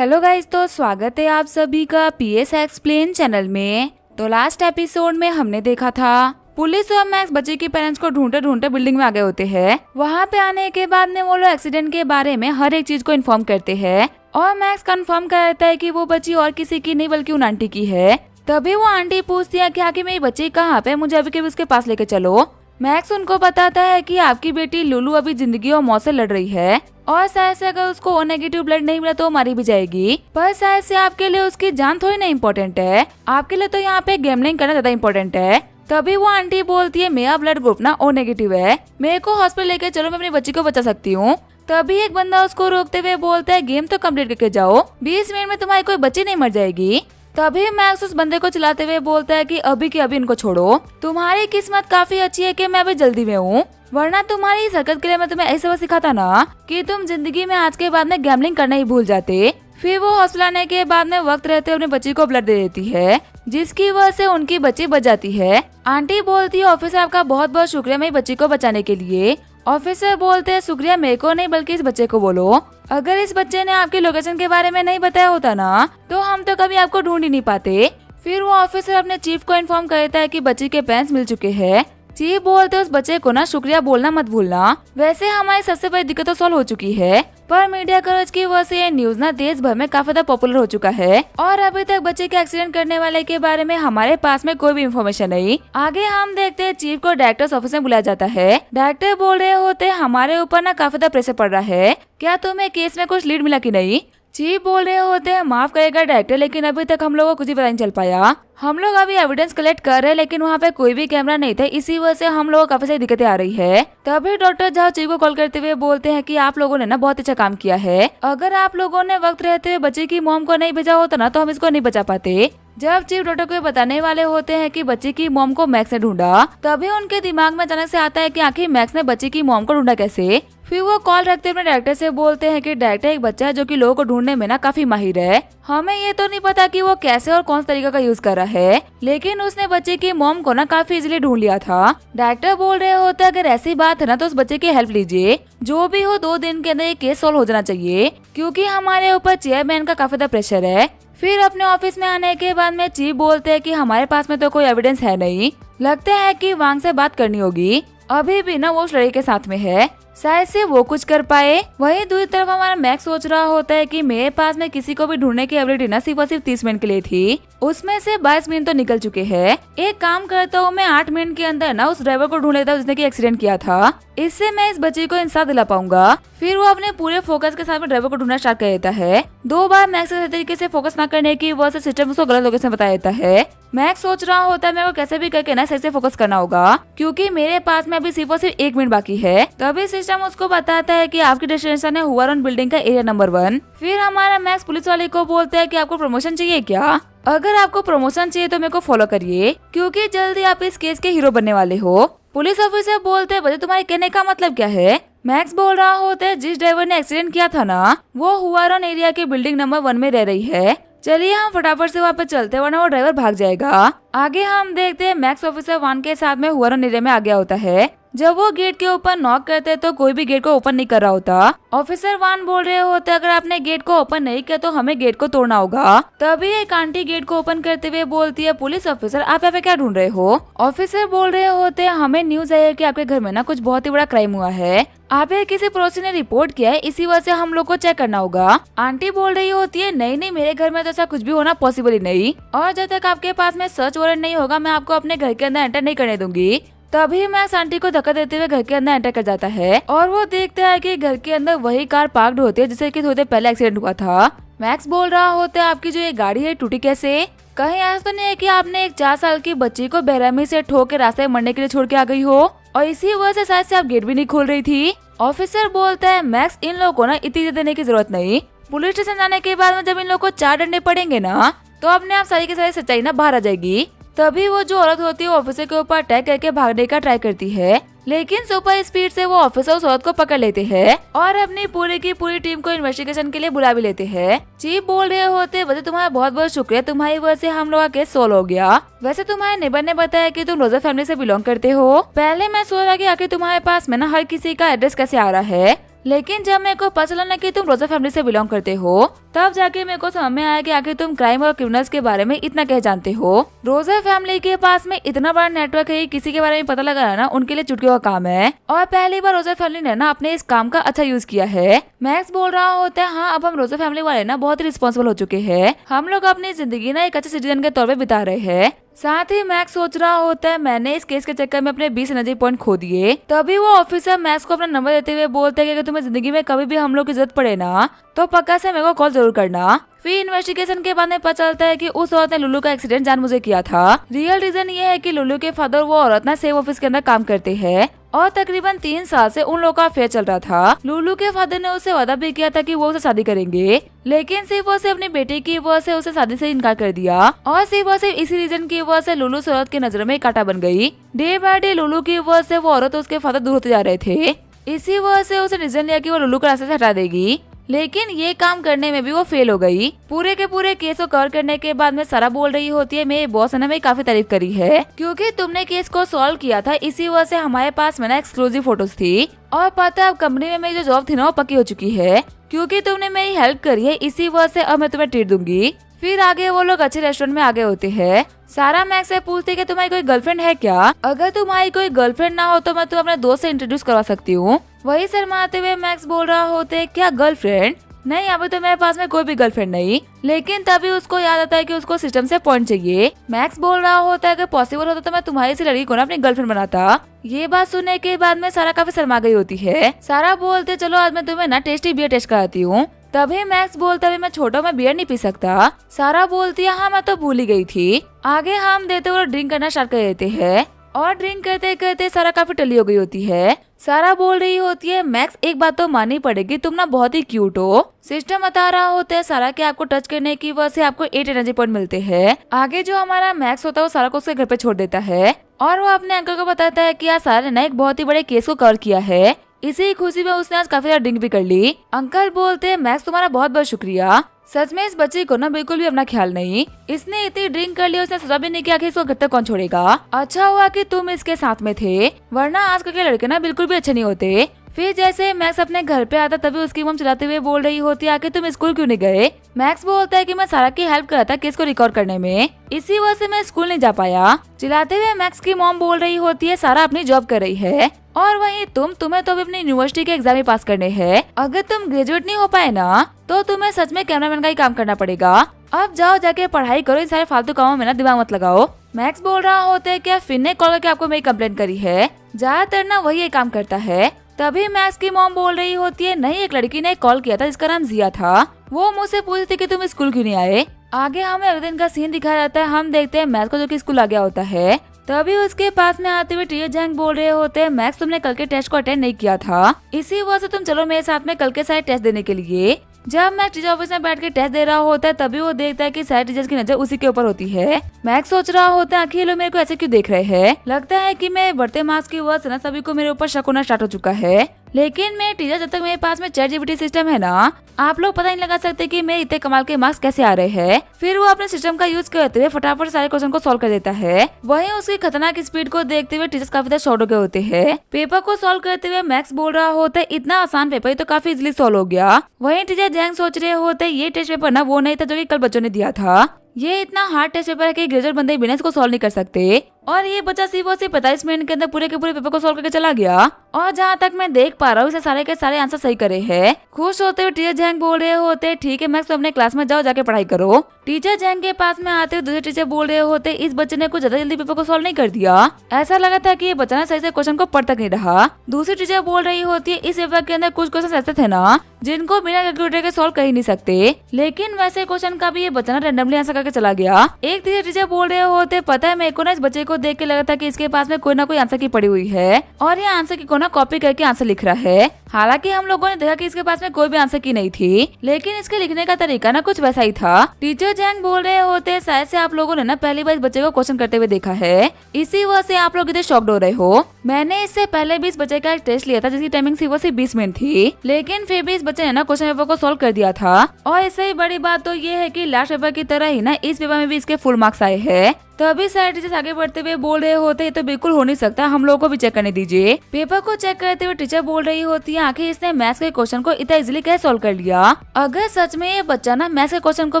Hello guys, तो स्वागत है आप सभी का पीएस एक्सप्लेन चैनल में। तो लास्ट एपिसोड में हमने देखा था पुलिस और मैक्स बच्चे के पेरेंट्स को ढूंढते ढूंढते बिल्डिंग में आ गए होते हैं। वहाँ पे आने के बाद में वो लोग एक्सीडेंट के बारे में हर एक चीज को इन्फॉर्म करते हैं और मैक्स कंफर्म करता है कि वो बच्ची और किसी की नहीं बल्कि उन आंटी की है। तभी वो आंटी पूछती है कि आखिर मेरी बच्ची कहाँ पे, मुझे अभी के उसके पास लेके चलो। मैक्स उनको बताता है कि आपकी बेटी लुलू अभी जिंदगी और मौत से लड़ रही है और शायद से अगर उसको ओ नेगेटिव ब्लड नहीं मिला तो वो मारी भी जाएगी, पर शायद से आपके लिए उसकी जान थोड़ी ना इम्पोर्टेंट है, आपके लिए तो यहाँ पे गैम्बलिंग करना ज्यादा इम्पोर्टेंट है। तभी वो आंटी बोलती है मेरा ब्लड ग्रुप ना ओ नेगेटिव है, मेरे को हॉस्पिटल लेके चलो, मैं अपनी बच्ची को बचा सकती हूँ। तभी एक बंदा उसको रोकते हुए बोलता है गेम तो कम्प्लीट करके जाओ, 20 मिनट में तुम्हारी कोई बच्ची नहीं मर जाएगी। तभी मैक्स उस बंदे को चलाते हुए बोलता है कि अभी के अभी इनको छोड़ो, तुम्हारी किस्मत काफी अच्छी है कि मैं अभी जल्दी में हूँ, वरना तुम्हारी इस हरकत के लिए मैं तुम्हें ऐसे वो सिखाता ना कि तुम जिंदगी में आज के बाद में गैम्बलिंग करना ही भूल जाते। फिर वो हॉस्पिटल आने के बाद में वक्त रहते अपने बच्ची को ब्लड दे देती है, जिसकी वजह से उनकी बच्ची बच जाती है। आंटी बोलती है ऑफिसर आपका बहुत बहुत शुक्रिया मेरी बच्ची को बचाने के लिए। ऑफिसर बोलते हैं शुक्रिया मेरे को नहीं बल्कि इस बच्चे को बोलो, अगर इस बच्चे ने आपकी लोकेशन के बारे में नहीं बताया होता ना तो हम तो कभी आपको ढूंढ ही नहीं पाते। फिर वो ऑफिसर अपने चीफ को इन्फॉर्म करता है कि बच्ची के पेरेंट्स मिल चुके हैं। चीफ बोलते उस बच्चे को ना शुक्रिया बोलना मत भूलना, वैसे हमारी सबसे बड़ी दिक्कत तो सॉल्व हो चुकी है, पर मीडिया कवरेज की वजह से ये न्यूज ना देश भर में काफी ज्यादा पॉपुलर हो चुका है और अभी तक बच्चे के एक्सीडेंट करने वाले के बारे में हमारे पास में कोई भी इन्फॉर्मेशन नहीं। आगे हम देखते हैं चीफ को डायरेक्टर्स ऑफिस में बुलाया जाता है। डायरेक्टर बोल रहे होते हमारे ऊपर ना काफी ज्यादा प्रेशर पड़ रहा है, क्या तुम्हें केस में कुछ लीड मिला कि नहीं। चीफ बोल रहे होते हैं माफ करेगा डायरेक्टर, लेकिन अभी तक हम लोगों को कुछ भी पता नहीं चल पाया, हम लोग अभी एविडेंस कलेक्ट कर रहे हैं लेकिन वहाँ पे कोई भी कैमरा नहीं था, इसी वजह से हम लोगों को काफी सारी दिक्कतें आ रही है। तभी डॉक्टर झाओ चीफ को कॉल करते हुए बोलते हैं कि आप लोगों ने ना बहुत अच्छा काम किया है, अगर आप लोगों ने वक्त रहते हुए बच्चे की मॉम को नहीं भेजा होता ना तो हम इसको नहीं बचा पाते। जब चीफ डॉक्टर को बताने वाले होते हैं कि बच्ची की मॉम को मैक्स ने ढूंढा, तभी उनके दिमाग में अचानक से आता है कि आखिर मैक्स ने बच्ची की मॉम को ढूंढा कैसे। फिर वो कॉल रखते अपने डायरेक्टर से बोलते हैं कि डायरेक्टर एक बच्चा है जो कि लोगों को ढूंढने में ना काफी माहिर है, हमें ये तो नहीं पता कि वो कैसे और कौन सा तरीका का यूज कर रहा है, लेकिन उसने बच्चे की मॉम को ना काफी इजीली ढूंढ लिया था। डायरेक्टर बोल रहे होते अगर ऐसी बात है ना तो उस बच्चे की हेल्प लीजिए, जो भी हो 2 दिन के अंदर ये केस सॉल्व हो जाना चाहिए, क्योंकि हमारे ऊपर चेयरमैन का काफी ज्यादा प्रेशर है। फिर अपने ऑफिस में आने के बाद में चीफ बोलते हैं कि हमारे पास में तो कोई एविडेंस है नहीं, लगता है कि वांग से बात करनी होगी, अभी भी ना वो उस लड़के के साथ में है, शायद से वो कुछ कर पाए। वहीं दूसरी तरफ हमारा मैक्स सोच रहा होता है कि मेरे पास में किसी को भी ढूंढने की एबिलिटी ना सिर्फ और सिर्फ 30 मिनट के लिए थी, उसमें से 22 मिनट तो निकल चुके हैं। एक काम करता हूँ मैं 8 मिनट के अंदर ना उस ड्राइवर को ढूंढ लेता हूँ जिसने की एक्सीडेंट किया था, इससे मैं इस बच्ची को इंसाफ दिला पाऊंगा। फिर वो अपने पूरे फोकस के साथ में ड्राइवर को ढूंढना स्टार्ट कर देता है। 2 बार मैक्स सही तरीके से फोकस न करने की वजह से सिस्टम उसको गलत लोकेशन बता देता है। मैक्स सोच रहा होता है मेरे को कैसे भी करके ना सही से फोकस करना होगा, क्योंकि मेरे पास में अभी सिर्फ और सिर्फ 1 मिनट बाकी है। तभी सिस्टम उसको बताता है कि आपकी डेस्टिनेशन है हुआरोन बिल्डिंग का एरिया नंबर 1। फिर हमारा मैक्स पुलिस वाले को बोलता है कि आपको प्रमोशन चाहिए क्या, अगर आपको प्रमोशन चाहिए तो मेरे को फॉलो करिए, क्योंकि जल्दी आप इस केस के हीरो बनने वाले हो। पुलिस ऑफिसर बोलते हैं बच्चे तुम्हारे कहने का मतलब क्या है। मैक्स बोल रहा होता है जिस ड्राइवर ने एक्सीडेंट किया था ना वो हुआरोन एरिया के बिल्डिंग नंबर 1 में रह रही है, चलिए हम फटाफट से वहाँ पे चलते हैं वरना वो ड्राइवर भाग जाएगा। आगे हम देखते हैं मैक्स ऑफिसर 1 के साथ में हुआरोन एरिया में आ गया होता है। जब वो गेट के ऊपर नॉक करते तो कोई भी गेट को ओपन नहीं कर रहा होता। ऑफिसर 1 बोल रहे होते अगर आपने गेट को ओपन नहीं किया तो हमें गेट को तोड़ना होगा। तभी एक आंटी गेट को ओपन करते हुए बोलती है पुलिस ऑफिसर आप यहाँ पे क्या ढूंढ रहे हो। ऑफिसर बोल रहे होते हमें न्यूज आई है कि आपके घर में ना कुछ बहुत ही बड़ा क्राइम हुआ है, आप किसी पड़ोसी ने रिपोर्ट किया है, इसी वजह से हम लोग को चेक करना होगा। आंटी बोल रही होती है नहीं मेरे घर में तो ऐसा कुछ भी होना पॉसिबल ही नहीं, और जब तक आपके पास में सर्च वारंट नहीं होगा मैं आपको अपने घर के अंदर एंटर नहीं करने दूंगी। तभी मैक्स आंटी को धक्का देते हुए घर के अंदर एंटर कर जाता है और वो देखता है कि घर के अंदर वही कार पार्क्ड होती है जिससे कि थोड़ी पहले एक्सीडेंट हुआ था। मैक्स बोल रहा होता है आपकी जो ये गाड़ी है टूटी कैसे, कहीं ऐसा तो नहीं है कि आपने एक 4 साल की बच्ची को बेरहमी से ठोक के रास्ते में मरने के लिए छोड़ के आ गई हो और इसी वजह से शायद से आप गेट भी नहीं खोल रही थी। ऑफिसर बोलता है मैक्स इन लोगों को ना इतनी इज्जत देने की जरूरत नहीं, पुलिस स्टेशन जाने के बाद में जब इन लोगों को 4 डंडे पड़ेंगे ना तो अपने आप सारी की सारी सच्चाई ना बाहर आ जाएगी। तभी वो जो औरत होती है वो ऑफिसर के ऊपर अटैक करके भागने का ट्राई करती है, लेकिन सुपर स्पीड से वो ऑफिसर उस औरत को पकड़ लेते हैं और अपनी पूरी की पूरी टीम को इन्वेस्टिगेशन के लिए बुला भी लेते हैं। चीफ बोल रहे होते वैसे तुम्हारा बहुत बहुत शुक्रिया, तुम्हारी वजह से हम लोग का केस सोल्व हो गया। वैसे तुम्हारे नेबर ने बताया कि तुम रोजर फैमिली से बिलोंग करते हो। पहले मैं सोच रहा कि आखिर तुम्हारे पास में ना हर किसी का एड्रेस कैसे आ रहा है, लेकिन जब मेरे को पता चला ना कि तुम रोजा फैमिली से बिलोंग करते हो, तब जाके मेरे को समझ में आया कि आखिर तुम क्राइम और क्रिमिनल्स के बारे में इतना कह जानते हो। रोजा फैमिली के पास में इतना बड़ा नेटवर्क है, किसी के बारे में पता लगा ना उनके लिए चुटकियों का काम है। और पहली बार रोजा फैमिली ने ना अपने इस काम का अच्छा यूज किया है। मैक्स बोल रहा होता है, हाँ अब हम रोजा फैमिली वाले ना बहुत ही रिस्पॉन्सिबल हो चुके हैं। हम लोग अपनी जिंदगी ना एक अच्छे सिटीजन के तौर पे बिता रहे हैं। साथ ही मैक्स सोच रहा होता है, मैंने इस केस के चक्कर में अपने 20 एनर्जी पॉइंट खो दिए। तभी वो ऑफिसर मैक्स को अपना नंबर देते हुए बोलते हैं कि तुम्हें जिंदगी में कभी भी हम लोग की जरूरत पड़े ना तो पक्का से मेरे को कॉल जरूर करना। फिर इन्वेस्टिगेशन के बाद में पता चलता है कि उस औरत ने लुल्लू का एक्सीडेंट जानबूझ के किया था। रियल रीजन ये है कि लुल्लू के फादर वो औरत ना सेम ऑफिस के अंदर काम करते हैं और तकरीबन 3 साल से उन लोगों का अफेयर चल रहा था। लुल्लू के फादर ने उसे वादा भी किया था कि वो उसे शादी करेंगे, लेकिन सिर्फ वो अपनी बेटी की वजह से उसे शादी से इनकार कर दिया और सिर्फ इसी रीजन की वजह से लुल्लू उस औरत की नजर में कांटा बन गई। डे बाय डे लुल्लू की वजह से वो औरत उसके फादर दूर होते जा रहे थे। इसी वजह से उसे डिसीजन लिया कि वो लुल्लू को रास्ते से हटा देगी, लेकिन ये काम करने में भी वो फेल हो गई। पूरे के पूरे केस को कवर करने के बाद में सारा बोल रही होती है, मेरे बॉस ने मेरी काफी तारीफ करी है क्योंकि तुमने केस को सॉल्व किया था, इसी वजह से हमारे पास में ना एक्सक्लूसिव फोटोज थी। और पता है अब कंपनी में मेरी जो जॉब थी ना वो पक्की हो चुकी है क्योंकि तुमने मेरी हेल्प करी है, इसी वजह से अब मैं तुम्हें ट्रीट दूंगी। फिर आगे वो लोग अच्छे रेस्टोरेंट में आगे होते हैं। सारा मैक्स से पूछती है कि तुम्हारी कोई गर्लफ्रेंड है क्या? अगर तुम्हारी कोई गर्लफ्रेंड ना हो तो मैं तुम्हें अपने दोस्त से इंट्रोड्यूस करवा सकती हूँ। वही शर्माते हुए मैक्स बोल रहा होते है, क्या गर्लफ्रेंड? नहीं, अभी तो मेरे पास में कोई भी गर्लफ्रेंड नहीं। लेकिन तभी उसको याद आता है कि उसको सिस्टम से पॉइंट चाहिए। मैक्स बोल रहा होता है कि पॉसिबल होता तो मैं तुम्हारी सी लड़की को ना अपनी गर्लफ्रेंड बनाता। ये बात सुनने के बाद में सारा काफी शर्मा गई होती है। सारा बोलते, चलो आज मैं तुम्हें ना टेस्टी बियर टेस्ट कराती हूँ। तभी मैक्स बोलता है, मैं छोटा मैं बियर नहीं पी सकता। सारा बोलती है, हाँ मैं तो भूल ही गई थी। आगे हम देते हुए ड्रिंक करना स्टार्ट कर देते हैं और ड्रिंक करते करते सारा काफी टली हो गई होती है। सारा बोल रही होती है, मैक्स एक बात तो माननी पड़ेगी, तुम ना बहुत ही क्यूट हो। सिस्टम बता रहा होता है सारा कि आपको टच करने की वजह से आपको 8 एनर्जी पॉइंट मिलते हैं। आगे जो हमारा मैक्स होता है वो सारा को उसके घर पे छोड़ देता है और वो अपने अंकल को बताता है कि आज सारा ने ना एक बहुत ही बड़े केस को कवर किया है। इसी खुशी में उसने आज काफी ज्यादा ड्रिंक भी कर ली। अंकल बोलते हैं, मैक्स तुम्हारा बहुत बहुत शुक्रिया। सच में इस बच्चे को ना बिल्कुल भी अपना ख्याल नहीं। इसने इतनी ड्रिंक कर लिया, उसने सोचा भी नहीं किया कि इसको घर तक कौन छोड़ेगा। अच्छा हुआ कि तुम इसके साथ में थे, वरना आजकल के लड़के ना बिल्कुल भी अच्छे नहीं होते। फिर जैसे मैक्स अपने घर पे आता तभी उसकी मम चिल्लाते हुए बोल रही होती है, आखिर तुम स्कूल क्यों नहीं गए? मैक्स बोलता है कि मैं सारा की हेल्प कर रहा था केस को रिकॉर्ड करने में, इसी वजह से मैं स्कूल नहीं जा पाया। चिल्लाते हुए मैक्स की मॉम बोल रही होती है, सारा अपनी जॉब कर रही है और वहीं तुम्हें तो अभी अपनी यूनिवर्सिटी के एग्जाम ही पास करने हैं। अगर तुम ग्रेजुएट नहीं हो पाए ना तो तुम्हें सच में कैमरामैन का ही काम करना पड़ेगा। अब जाओ जाके पढ़ाई करो, इन सारे फालतू कामों में ना दिमाग मत लगाओ। मैक्स बोल रहा होता है, क्या फिर ने कॉल करके आपको मेरी कंप्लेंट करी है? ज्यादातर ना वही काम करता है। तभी मैक्स की मॉम बोल रही होती है, नहीं एक लड़की ने कॉल किया था जिसका नाम जिया था, वो मुझसे पूछती थी कि तुम स्कूल क्यों नहीं आए। आगे हमें अगले दिन का सीन दिखाया जाता है। हम देखते हैं मैक्स को जो कि स्कूल आ गया होता है। तभी उसके पास में आते हुए टीचर जैंग बोल रहे होते हैं, मैक्स तुमने कल के टेस्ट को अटेंड नहीं किया था, इसी वजह से तुम चलो मेरे साथ में कल के सारे टेस्ट देने के लिए। जब मैक्स टीचर ऑफिस में बैठ के टेस्ट दे रहा होता है तभी वो देखता है कि सारे टीचर्स की नजर उसी के ऊपर होती है। मैक्स सोच रहा होता है, आखिर लोग मेरे को ऐसे क्यों देख रहे हैं? लगता है कि मैं बढ़ते मार्क्स की वजह से ना सभी को मेरे ऊपर शक होना स्टार्ट हो चुका है। लेकिन मैं टीचर, जब तक मेरे पास में चैट जीपीटी सिस्टम है ना, आप लोग पता नहीं लगा सकते कि मेरे इतने कमाल के मार्क्स कैसे आ रहे हैं। फिर वो अपने सिस्टम का यूज करते हुए फटाफट सारे क्वेश्चन को सॉल्व कर देता है। वहीं उसकी खतरनाक स्पीड को देखते हुए टीचर्स काफी ज्यादा शॉर्ट हो गए होते हैं। पेपर को सॉल्व करते हुए मैक्स बोल रहा होता है, इतना आसान पेपर तो काफी इजिली सॉल्व हो गया। वहीं टीचर जैंग सोच रहे होते हैं, ये टेस्ट पेपर ना वो नहीं था जो कि कल बच्चों ने दिया था। ये इतना हार्ड टेस्ट पेपर है कि ग्रेजुएट बंदे बिना इसको सॉल्व नहीं कर सकते। और ये बच्चा सिर्फ 45 मिनट के अंदर पूरे के पूरे पेपर को सॉल्व करके चला गया। और जहाँ तक मैं देख पा रहा हूँ इसे सारे के सारे आंसर सही करे हैं। खुश होते हुए टीचर जैंग बोल रहे होते, ठीक है मैक्स तो अपने क्लास में जाओ, जाके पढ़ाई करो। टीचर जैंग के पास में आते हुए दूसरे टीचर बोल रहे होते, इस बच्चे ने कुछ ज्यादा जल्दी पेपर को सॉल्व नहीं कर दिया, ऐसा लगा था कि ये बच्चा ना सही से क्वेश्चन को पढ़ तक नहीं रहा। दूसरी टीचर बोल रही होती है, इस पेपर के अंदर कुछ क्वेश्चन ऐसे थे ना जिनको बिना कैलकुलेटर के सॉल्व कर ही नहीं सकते, लेकिन वैसे क्वेश्चन का भी ये बच्चा ना रैंडमली आंसर करके चला गया। एक टीचर बोल रहे होते, पता है मेरे को ना इस बच्चे को देख के लगा था कि इसके पास में कोई ना कोई आंसर की पड़ी हुई है और ये आंसर की को ना कॉपी करके आंसर लिख रहा है। हालांकि हम लोगों ने देखा कि इसके पास में कोई भी आंसर की नहीं थी, लेकिन इसके लिखने का तरीका ना कुछ वैसा ही था। टीचर जैंग बोल रहे होते, शायद से आप लोगों ने ना पहली बार इस बच्चे को क्वेश्चन करते हुए देखा है, इसी वजह से आप लोग इतने शॉक्ड हो रहे हो। मैंने इससे पहले भी इस बच्चे का एक टेस्ट लिया था जिसकी टाइमिंग सिर्फ 20 मिनट थी, लेकिन फिर भी इस बच्चे ने ना क्वेश्चन पेपर को सॉल्व कर दिया था। और इससे ही बड़ी बात तो ये है कि लास्ट पेपर की तरह ही ना इस पेपर में भी इसके फुल मार्क्स आए हैं। तो अभी सारे टीचर्स आगे बढ़ते हुए बोल रहे होते, ये तो बिल्कुल हो नहीं सकता, हम लोगों को भी चेक करने दीजिए। पेपर को चेक करते हुए टीचर बोल रही होती है, आखिर इसने मैथ्स के क्वेश्चन को इतना इजीली कैसे सॉल्व कर लिया। अगर सच में ये बच्चा ना मैथ्स के क्वेश्चन को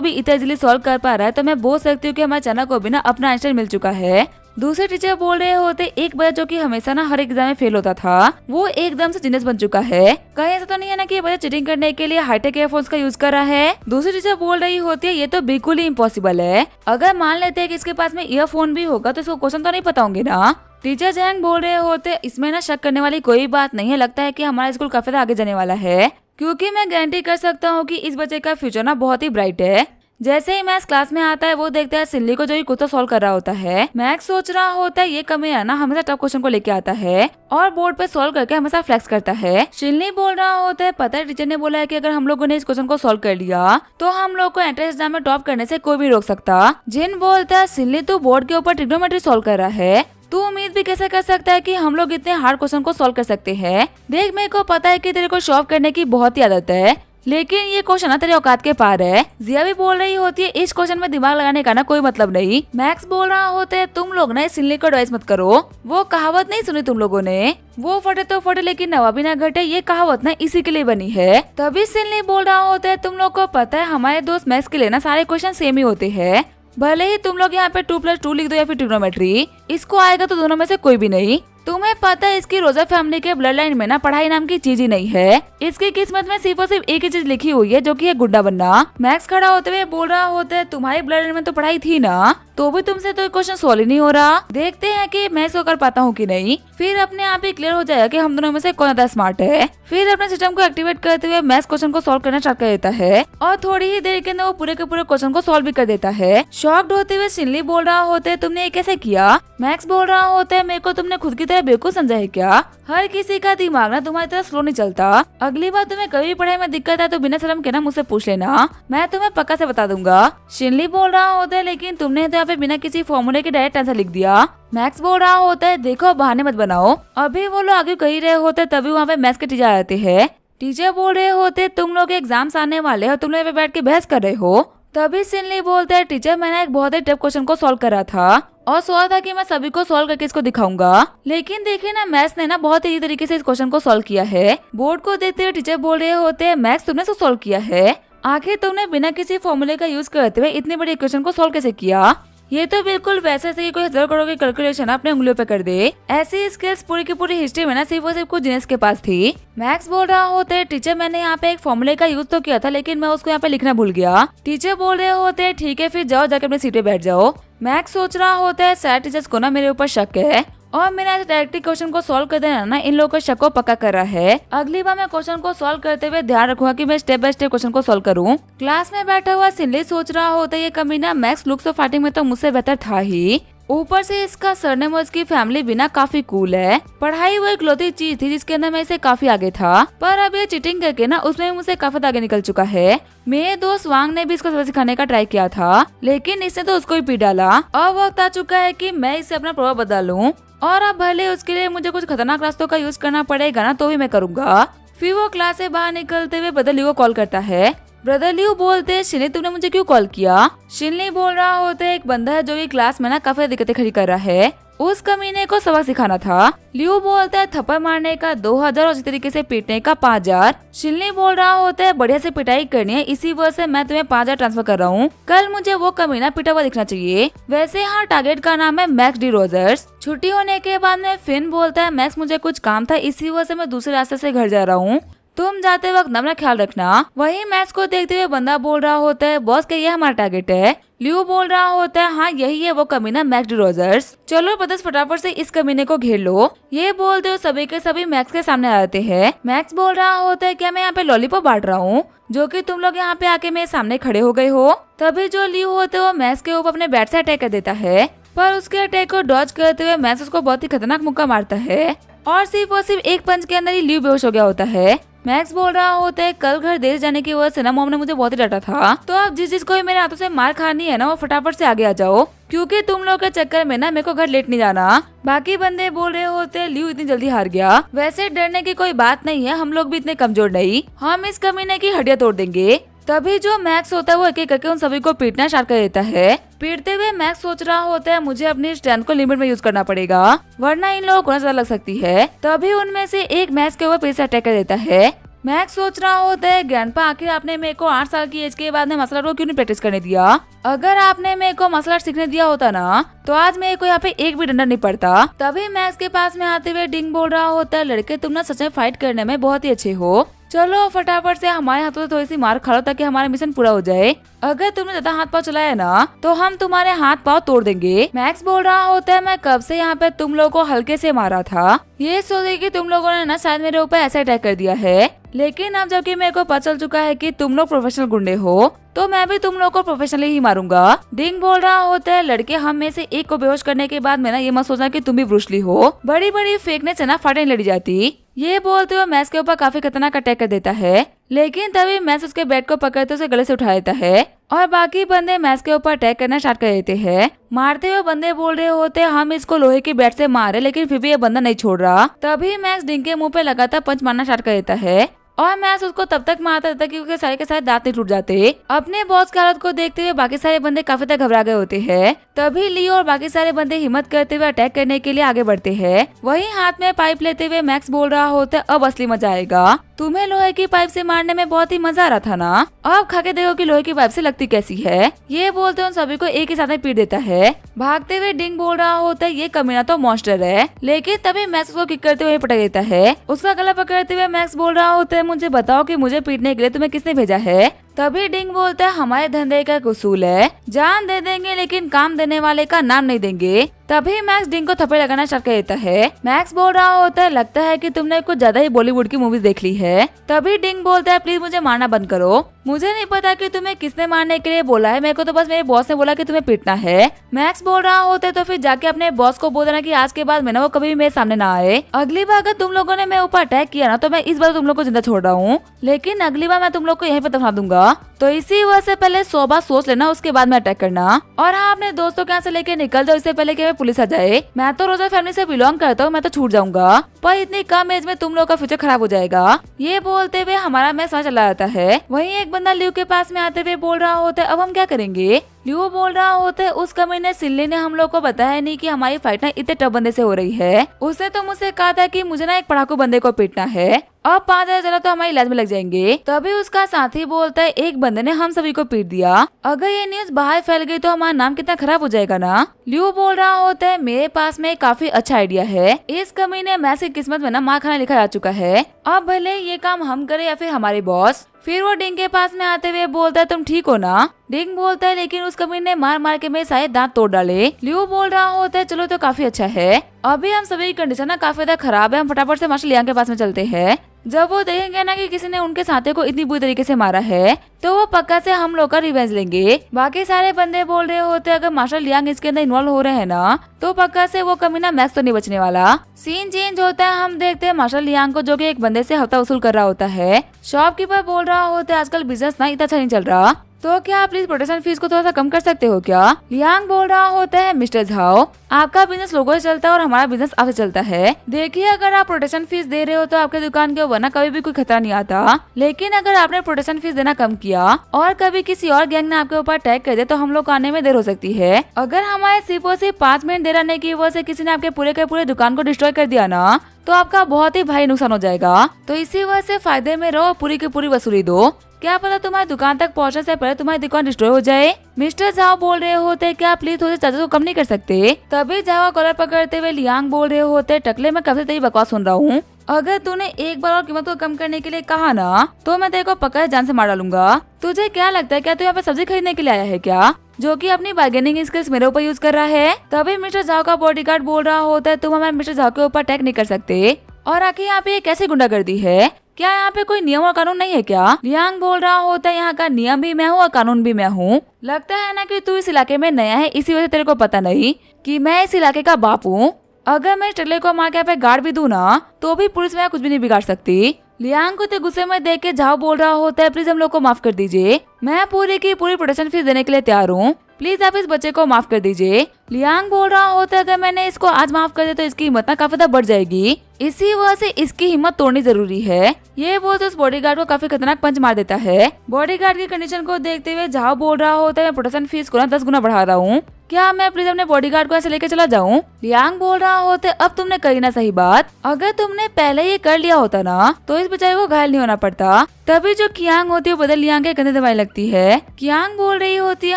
भी इतना इजीली सॉल्व कर पा रहा है तो मैं बोल सकती हूँ कि हमारे चना को भी ना अपना आंसर मिल चुका है। दूसरे टीचर बोल रहे होते एक बच्चा जो कि हमेशा ना हर एग्जाम में फेल होता था वो एकदम से जीनियस बन चुका है। कहीं ऐसा तो नहीं है ना कि ये बच्चा चीटिंग करने के लिए हाईटेक एयरफोर्स का यूज कर रहा है। दूसरी टीचर बोल रही होती है ये तो बिल्कुल ही इम्पॉसिबल है। अगर मान लेते हैं कि इसके पास में ईयरफोन भी होगा तो इसको क्वेश्चन तो नहीं पता होंगे ना। टीचर जैंग बोल रहे होते इसमें ना शक करने वाली कोई बात नहीं है, लगता है कि हमारा स्कूल काफी आगे जाने वाला है, क्योंकि मैं गारंटी कर सकता हूँ कि इस बच्चे का फ्यूचर ना बहुत ही ब्राइट है। जैसे ही मैथ्स क्लास में आता है वो देखता है सिल्ली को जो ये खुद तो सॉल्व कर रहा होता है। मैक्स सोच रहा होता है ये कमी है ना हमेशा टफ क्वेश्चन को लेके आता है और बोर्ड पे सॉल्व करके हमेशा फ्लेक्स करता है। शिल्ली बोल रहा होता है पता है टीचर ने बोला है कि अगर हम लोगों ने इस क्वेश्चन को सॉल्व कर लिया तो हम लोग को एंट्रेंस एग्जाम में टॉप करने से कोई भी रोक सकता। जिन बोलता है सिल्ली तू बोर्ड के ऊपर ट्रिग्नोमेट्री सॉल्व कर रहा है, तू उम्मीद भी कैसे कर सकता है कि हम लोग इतने हार्ड क्वेश्चन को सॉल्व कर सकते हैं। देख मेरे को पता है कि तेरे को शो ऑफ करने की बहुत ही आदत है, लेकिन ये क्वेश्चन ना तेरे औकात के पार है। जिया भी बोल रही होती है इस क्वेश्चन में दिमाग लगाने का ना कोई मतलब नहीं। मैक्स बोल रहा होता है तुम लोग ना सिल्ली को एडवाइस मत करो, वो कहावत नहीं सुनी तुम लोगों ने, वो फटे तो फटे लेकिन नवा भी ना घटे, ये कहावत ना इसी के लिए बनी है। तभी सिल्ली बोल रहा होता है तुम लोग को पता है हमारे दोस्त मैथ्स के लिए ना सारे क्वेश्चन सेम ही होते हैं, भले ही तुम लोग यहाँ पे 2+2 लिख दो या फिर ट्रिग्नोमेट्री, इसको आएगा तो दोनों में से कोई भी नहीं। तुम्हें पता है इसकी रोजा फैमिली के ब्लड लाइन में ना पढ़ाई नाम की चीज ही नहीं है, इसकी किस्मत में सिर्फ और सिर्फ एक ही चीज लिखी हुई है जो कि है गुड्डा बनना। मैक्स खड़ा होते हुए बोल रहा होता है तुम्हारी ब्लड लाइन में तो पढ़ाई थी ना, तो भी तुमसे तो क्वेश्चन सॉल्व ही नहीं हो रहा। देखते हैं कि मैं इसको कर पाता हूँ कि नहीं, फिर अपने आप ही क्लियर हो जाएगा कि हम दोनों में से कौन ज्यादा स्मार्ट है। फिर अपने सिस्टम को एक्टिवेट करते हुए मैथ्स क्वेश्चन को सॉल्व करना स्टार्ट कर देता है और थोड़ी ही देर के अंदर वो पूरे के पूरे क्वेश्चन को सॉल्व भी कर देता है। शॉक्ड होते हुए सिल्ली बोल रहा होता है तुमने ये कैसे किया। मैक्स बोल रहा होता है मेरे को तुमने खुद की तरह बेवकूफ समझा है क्या, हर किसी का दिमाग ना तुम्हारी तरह स्लो नहीं चलता। अगली बार तुम्हें कभी पढ़ाई में दिक्कत है तो बिना शर्म के ना मुझसे पूछ लेना, मैं तुम्हें पक्का से बता दूंगा। शिनली बोल रहा होता है लेकिन तुमने तो यहाँ पे बिना किसी फॉर्मूले के डायरेक्ट आंसर लिख दिया। मैक्स बोल रहा होता है देखो बहाने मत बनाओ, अभी वो लोग आगे कह ही रहे होते तभी वहाँ पे मैथ्स के टीचर आते हैं। टीचर बोल रहे होते तुम लोग एग्जाम्स आने वाले हो, तुम लोग पे बैठ के बहस कर रहे हो। तभी सिनली बोलते है टीचर मैंने एक बहुत ही टफ क्वेश्चन को सॉल्व करा था और सोचा था कि मैं सभी को सॉल्व करके इसको दिखाऊंगा, लेकिन देखिए ना मैथ्स ने ना बहुत ही तरीके से इस क्वेश्चन को सॉल्व किया है। बोर्ड को देखते हुए टीचर बोल रहे होते हैं मैथ्स तुमने इसको सॉल्व किया है, आखिर तुमने बिना किसी फॉर्मूले का यूज करते हुए इतनी बड़ी इक्वेशन को सॉल्व कैसे किया। ये तो बिल्कुल वैसे से कोई 1000 करोड़ की कैलकुलेशन अपने उंगलियों पे कर दे। ऐसी स्किल्स पूरी की पूरी हिस्ट्री में ना सिर्फ और सिर्फ कुछ जीनियस के पास थी। मैक्स बोल रहा होते है टीचर मैंने यहाँ पे एक फॉर्मूले का यूज तो किया था लेकिन मैं उसको यहाँ पे लिखना भूल गया। टीचर बोल रहे होते हैं ठीक है फिर जाओ जाके अपनी सीट पे बैठ जाओ। मैक्स सोच रहा होता है शायद टीचर्स को ना मेरे ऊपर शक है और मेरा डायरेक्टली क्वेश्चन को सॉल्व कर देना ना इन लोगों को शक को पक्का कर रहा है। अगली बार मैं क्वेश्चन को सॉल्व करते हुए ध्यान रखूंगा कि मैं स्टेप बाय स्टेप क्वेश्चन को सॉल्व करूं। क्लास में बैठा हुआ सिल्ली सोच रहा होता है ये कमीना मैक्स लुक्स ऑफ फाइटिंग में तो मुझसे बेहतर था ही, ऊपर से इसका सरनेम और इसकी फैमिली भी ना काफी कूल है। पढ़ाई वो इकलौती चीज थी जिसके अंदर मैं इसे काफी आगे था, पर अब ये चीटिंग करके ना उसमें मुझसे काफी आगे निकल चुका है। मेरे दोस्त वांग ने भी इसको सबक सिखाने का ट्राई किया था लेकिन इसने तो उसको ही पी डाला। अब वक्त आ चुका है कि मैं इससे अपना प्रभाव बदलूं और अब भले उसके लिए मुझे कुछ खतरनाक रास्तों का यूज करना पड़ेगा ना तो भी मैं करूंगा। फिर वो क्लास से बाहर निकलते हुए ब्रदर लियो को कॉल करता है। ब्रदर लियो बोलते हैं शिनली तुमने मुझे क्यों कॉल किया। शिनली बोल रहा होता है एक बंदा है जो कि क्लास में ना काफी दिक्कतें खड़ी कर रहा है, उस कमीने को सबक सिखाना था। लियो बोलता है थप्पड़ मारने का 2000 और इसी तरीके से पीटने का 5000। शिनली बोल रहा होता है बढ़िया से पिटाई करनी है, इसी वजह से मैं तुम्हें 5000 ट्रांसफर कर रहा हूँ, कल मुझे वो कमीना पिटा हुआ दिखना चाहिए। वैसे हाँ टारगेट का नाम है मैक्स डी रोजर्स। छुट्टी होने के बाद में फिन बोलता है मैक्स मुझे कुछ काम था इसी वजह से मैं दूसरे रास्ते से घर जा रहा हूँ, तुम जाते वक्त अपना ख्याल रखना। वही मैक्स को देखते हुए बंदा बोल रहा होता है बॉस के ये हमारा टारगेट है। लियो बोल रहा होता है हाँ यही है वो कमीना मैक्स डी रोजर्स, चलो बदस फटाफट से इस कमीने को घेर लो। ये बोलते हुए सभी के सभी मैक्स के सामने आ जाते हैं। मैक्स बोल रहा होता है क्या मैं यहाँ पे लॉलीपॉप बांट रहा हूँ जो कि तुम लोग यहाँ पे आके मेरे सामने खड़े हो गए हो। तभी जो लियो होते हो मैक्स के ऊपर अपने बैट से अटैक कर देता है, पर उसके अटैक को डॉज करते हुए मैक्स उसको बहुत ही खतरनाक मुक्का मारता है और सिर्फ एक पंच के अंदर ही लियो बेहोश हो गया होता है। मैक्स बोल रहा होता है कल घर देश जाने की वजह से ना मॉम ने मुझे बहुत ही डांटा था, तो अब जिस को मेरे हाथों से मार खानी है ना वो फटाफट से आगे आ जाओ क्योंकि तुम लोग के चक्कर में ना मेरे को घर लेट नहीं जाना। बाकी बंदे बोल रहे होते हैं लियो इतनी जल्दी हार गया, वैसे डरने की कोई बात नहीं है, हम लोग भी इतने कमजोर नहीं, हम इस कमीने की हड्डियां तोड़ देंगे। तभी जो मैक्स होता है वो एक एक करके उन सभी को पीटना स्टार्ट कर देता है। पीटते हुए मैक्स सोच रहा होता है मुझे अपनी स्ट्रेंथ को लिमिट में यूज करना पड़ेगा वरना इन लोगों को नजर लग सकती है। तभी उनमें से एक मैक्स के ऊपर फिर से अटैक कर देता है। मैक्स सोच रहा होता है ग्रैंडपा आखिर आपने मेरे को 8 साल की एज के बाद में मार्शल आर्ट को क्यों नहीं प्रैक्टिस करने दिया। अगर आपने मेरे को मार्शल आर्ट सीखने दिया होता ना तो आज मेरे को यहाँ पे एक भी डंडा नहीं पड़ता। तभी मैक्स के पास में आते हुए डिंग बोल रहा होता है लड़के तुम ना सच में फाइट करने में बहुत ही अच्छे हो, चलो फटाफट से हमारे हाथों से थोड़ी सी मार खा लो ताकि हमारा मिशन पूरा हो जाए। अगर तुमने ज्यादा हाथ पाँव चलाया ना तो हम तुम्हारे हाथ पाँव तोड़ देंगे। मैक्स बोल रहा होता है मैं कब से यहाँ पे तुम लोगों को हल्के से मारा था, ये सोचे कि तुम लोगों ने ना शायद मेरे ऊपर ऐसा अटैक कर दिया है, लेकिन अब जबकि मेरे को पता चल चुका है कि तुम लोग प्रोफेशनल गुंडे हो तो मैं भी तुम लोग को प्रोफेशनली ही मारूंगा। डिंग बोल रहा होता है लड़के हम में से एक को बेहोश करने के बाद में ना ये मत सोचना कि तुम भी ब्रूस ली हो, बड़ी बड़ी फेंकने से ना फाटे नहीं लड़ी जाती। ये बोलते हुए मैक्स के ऊपर काफी खतरनाक अटैक कर देता है, लेकिन तभी मैक्स उसके बैट को पकड़ते उसे गले से उठा देता है और बाकी बंदे मैक्स के ऊपर अटैक करना स्टार्ट कर देते हैं। मारते हुए बंदे बोल रहे होते हम इसको लोहे की बैट से मारे लेकिन फिर भी ये बंदा नहीं छोड़ रहा। तभी मैक्स डिंग के मुंह पे लगातार पंच मारना स्टार्ट कर देता है और मैक्स उसको तब तक मारता रहता कि उसके सारे के सारे दांत नहीं टूट जाते। अपने बॉस की हालत को देखते हुए बाकी सारे बंदे काफी तक घबरा गए होते हैं। तभी लियो और बाकी सारे बंदे हिम्मत करते हुए अटैक करने के लिए आगे बढ़ते हैं। वहीं हाथ में पाइप लेते हुए मैक्स बोल रहा होता है अब असली मजा आएगा, तुम्हें लोहे की पाइप से मारने में बहुत ही मजा आ रहा था ना, अब खा के देखो कि लोहे की पाइप से लगती कैसी है। ये बोलते उन सभी को एक ही साथ में पीट देता है। भागते हुए डिंग बोल रहा होता है ये कमीना तो मॉन्स्टर है, लेकिन तभी मैक्स उसको किक करते हुए पटक देता है। उसका गला पकड़ते हुए मैक्स बोल रहा होता है मुझे बताओ कि मुझे पीटने के लिए तुम्हें किसने भेजा है। तभी डिंग बोलता है हमारे धंधे का उसूल है जान दे देंगे लेकिन काम देने वाले का नाम नहीं देंगे। तभी मैक्स डिंग को थप्पड़ लगाना स्टार्ट कर देता है। मैक्स बोल रहा होता है लगता है कि तुमने कुछ ज्यादा ही बॉलीवुड की मूवीज देख ली है। तभी डिंग बोलता है प्लीज मुझे मारना बंद करो, मुझे नहीं पता कि तुम्हें किसने मारने के लिए बोला है, मेरे को तो बस मेरे बॉस ने बोला कि तुम्हें पीटना है। मैक्स बोल रहा होता है तो फिर जाके अपने बॉस को बोल देना कि आज के बाद में ना वो कभी भी मेरे सामने ना आए। अगली बार अगर तुम लोगों ने मेरे ऊपर अटैक किया ना तो मैं इस बार तुम लोग को जिंदा छोड़ रहा हूँ, लेकिन अगली बार मैं तुम लोग को यहीं पे दफना दूंगा। तो इसी वजह से पहले 100 बार सोच लेना उसके बाद में अटैक करना। और हाँ अपने दोस्तों के यहाँ से लेके निकल जाओ इससे पहले कि मैं पुलिस आ जाए। मैं तो रोजा फैमिली से बिलोंग करता हूँ, मैं तो छूट जाऊंगा, पर इतनी कम एज में तुम लोग का फ्यूचर खराब हो जाएगा। ये बोलते हुए हमारा मैच वहाँ चला जाता है। वहीं एक बंदा लियो के पास में आते हुए बोल रहा होता है अब हम क्या करेंगे। लियो बोल रहा होता है उस कमीने सिल्ली ने हम लोग को बताया नहीं कि हमारी फाइट ना इतने टफ बंदे से हो रही है। उसने तो मुझसे कहा था कि मुझे ना एक पढ़ाकू बंदे को पीटना है, अब 5,000 जरा तो हमारी इलाज में लग जाएंगे। तभी उसका साथी बोलता है एक बंदे ने हम सभी को पीट दिया, अगर ये न्यूज बाहर फैल गई तो हमारा नाम कितना खराब हो जाएगा ना। लियो बोल रहा होता है मेरे पास में काफी अच्छा आइडिया है, इस कमीने मैच की किस्मत में ना मार खाना लिखा जा चुका है, अब भले ये काम हम करें या फिर हमारे बॉस। फिर वो डिंग के पास में आते हुए बोलता है तुम ठीक हो ना। डिंग बोलता है लेकिन उस कमीने ने मार मार के मेरे सारे दांत तोड़ डाले। लियो बोल रहा होता है चलो तो काफी अच्छा है, अभी हम सभी की कंडीशन ना काफी ज्यादा खराब है, हम फटाफट से मार्शल लियांग के पास में चलते हैं। जब वो देखेंगे ना कि किसी ने उनके साथी को इतनी बुरी तरीके से मारा है तो वो पक्का से हम लोग का रिवेंज लेंगे। बाकी सारे बंदे बोल रहे होते अगर मार्शल लियांग इसके अंदर इन्वॉल्व हो रहे हैं ना तो पक्का से वो कमीना मैक्स तो नहीं बचने वाला। सीन चेंज होता है, हम देखते हैं मार्शल लियांग को जो कि एक बंदे से हफ्ता वसूल कर रहा होता है। शॉपकीपर बोल रहा होता है आजकल बिजनेस ना इतना अच्छा नहीं चल रहा, तो क्या आप प्लीज प्रोटेक्शन फीस को थोड़ा सा कम कर सकते हो क्या। लियांग बोल रहा होता है मिस्टर झाओ आपका बिजनेस लोगों से चलता है और हमारा बिजनेस आपसे चलता है, देखिए अगर आप प्रोटेक्शन फीस दे रहे हो तो आपके दुकान के ऊपर ना कभी भी कोई खतरा नहीं आता, लेकिन अगर आपने प्रोटेक्शन फीस देना कम किया और कभी किसी और गैंग ने आपके ऊपर अटैक कर दिया तो हम लोग आने में देर हो सकती है। अगर हमारे सिर्फ और सिर्फ 5 मिनट देर आने की वजह से किसी ने आपके पूरे के पूरे दुकान को डिस्ट्रॉय कर दिया ना तो आपका बहुत ही भारी नुकसान हो जाएगा, तो इसी वजह से फायदे में रहो, पूरी की पूरी वसूली दो, क्या पता तुम्हारी दुकान तक पहुंचने से पहले तुम्हारी दुकान डिस्ट्रॉय हो जाए। मिस्टर झाओ बोल रहे होते क्या प्लीज थोड़े चार्जेस को कम नहीं कर सकते। तभी झाओ कॉलर पकड़ते हुए लियांग बोल रहे होते टकले में कब से तेरी बकवास सुन रहा हूँ, अगर तूने एक बार और कीमत को कम करने के लिए कहा ना तो मैं तेरे को पक्का जान से मार डालूंगा। तुझे क्या लगता है क्या तू यहाँ पे सब्जी खरीदने के लिए आया है क्या, जो कि अपनी बार्गेनिंग स्किल्स मेरे ऊपर यूज कर रहा है। तभी मिस्टर झाओ का बॉडीगार्ड बोल रहा होता है तुम हमारे मिस्टर झाओ के ऊपर अटैक नहीं कर सकते, और आखिर यहाँ पे ये कैसे गुंडागर्दी है, क्या यहाँ पे कोई नियम और कानून नहीं है क्या। लियांग बोल रहा होता है यहाँ का नियम भी मैं हूँ और कानून भी मैं हूँ, लगता है ना कि तू इस इलाके में नया है इसी वजह से तेरे को पता नहीं कि मैं इस इलाके का बाप हूँ, अगर मैं टकले को मार के यहाँ पे गाड़ भी दूं ना तो भी पुलिस में कुछ भी नहीं बिगाड़ सकती। लियांग को तो गुस्से में देख के झाओ बोल रहा होता है प्लीज हम लोग को माफ कर दीजिए, मैं पूरी की पूरी प्रोटेक्शन फीस देने के लिए तैयार हूँ, प्लीज आप इस बच्चे को माफ कर दीजिए। लियांग बोल रहा होता है अगर मैंने इसको आज माफ कर दिया तो इसकी हिम्मत ना काफी ज्यादा बढ़ जाएगी, इसी वजह से इसकी हिम्मत तोड़नी जरूरी है। ये बोल उस बॉडीगार्ड को काफी खतरनाक पंच मार देता है। बॉडीगार्ड की कंडीशन को देखते हुए झाओ बोल रहा होता है, मैं प्रोटेक्शन फीस को ना 10 गुना बढ़ा रहा हूँ, क्या मैं प्लीज अपने बॉडीगार्ड को ऐसे लेके चला जाऊं? लियांग बोल रहा होता है, अब तुमने कही ना सही बात, अगर तुमने पहले ये कर लिया होता ना तो इस बेचारे को घायल नहीं होना पड़ता। तभी जो कियांग होती है बदल लियांग के कंधे दबाने लगती है। कियांग बोल रही होती है,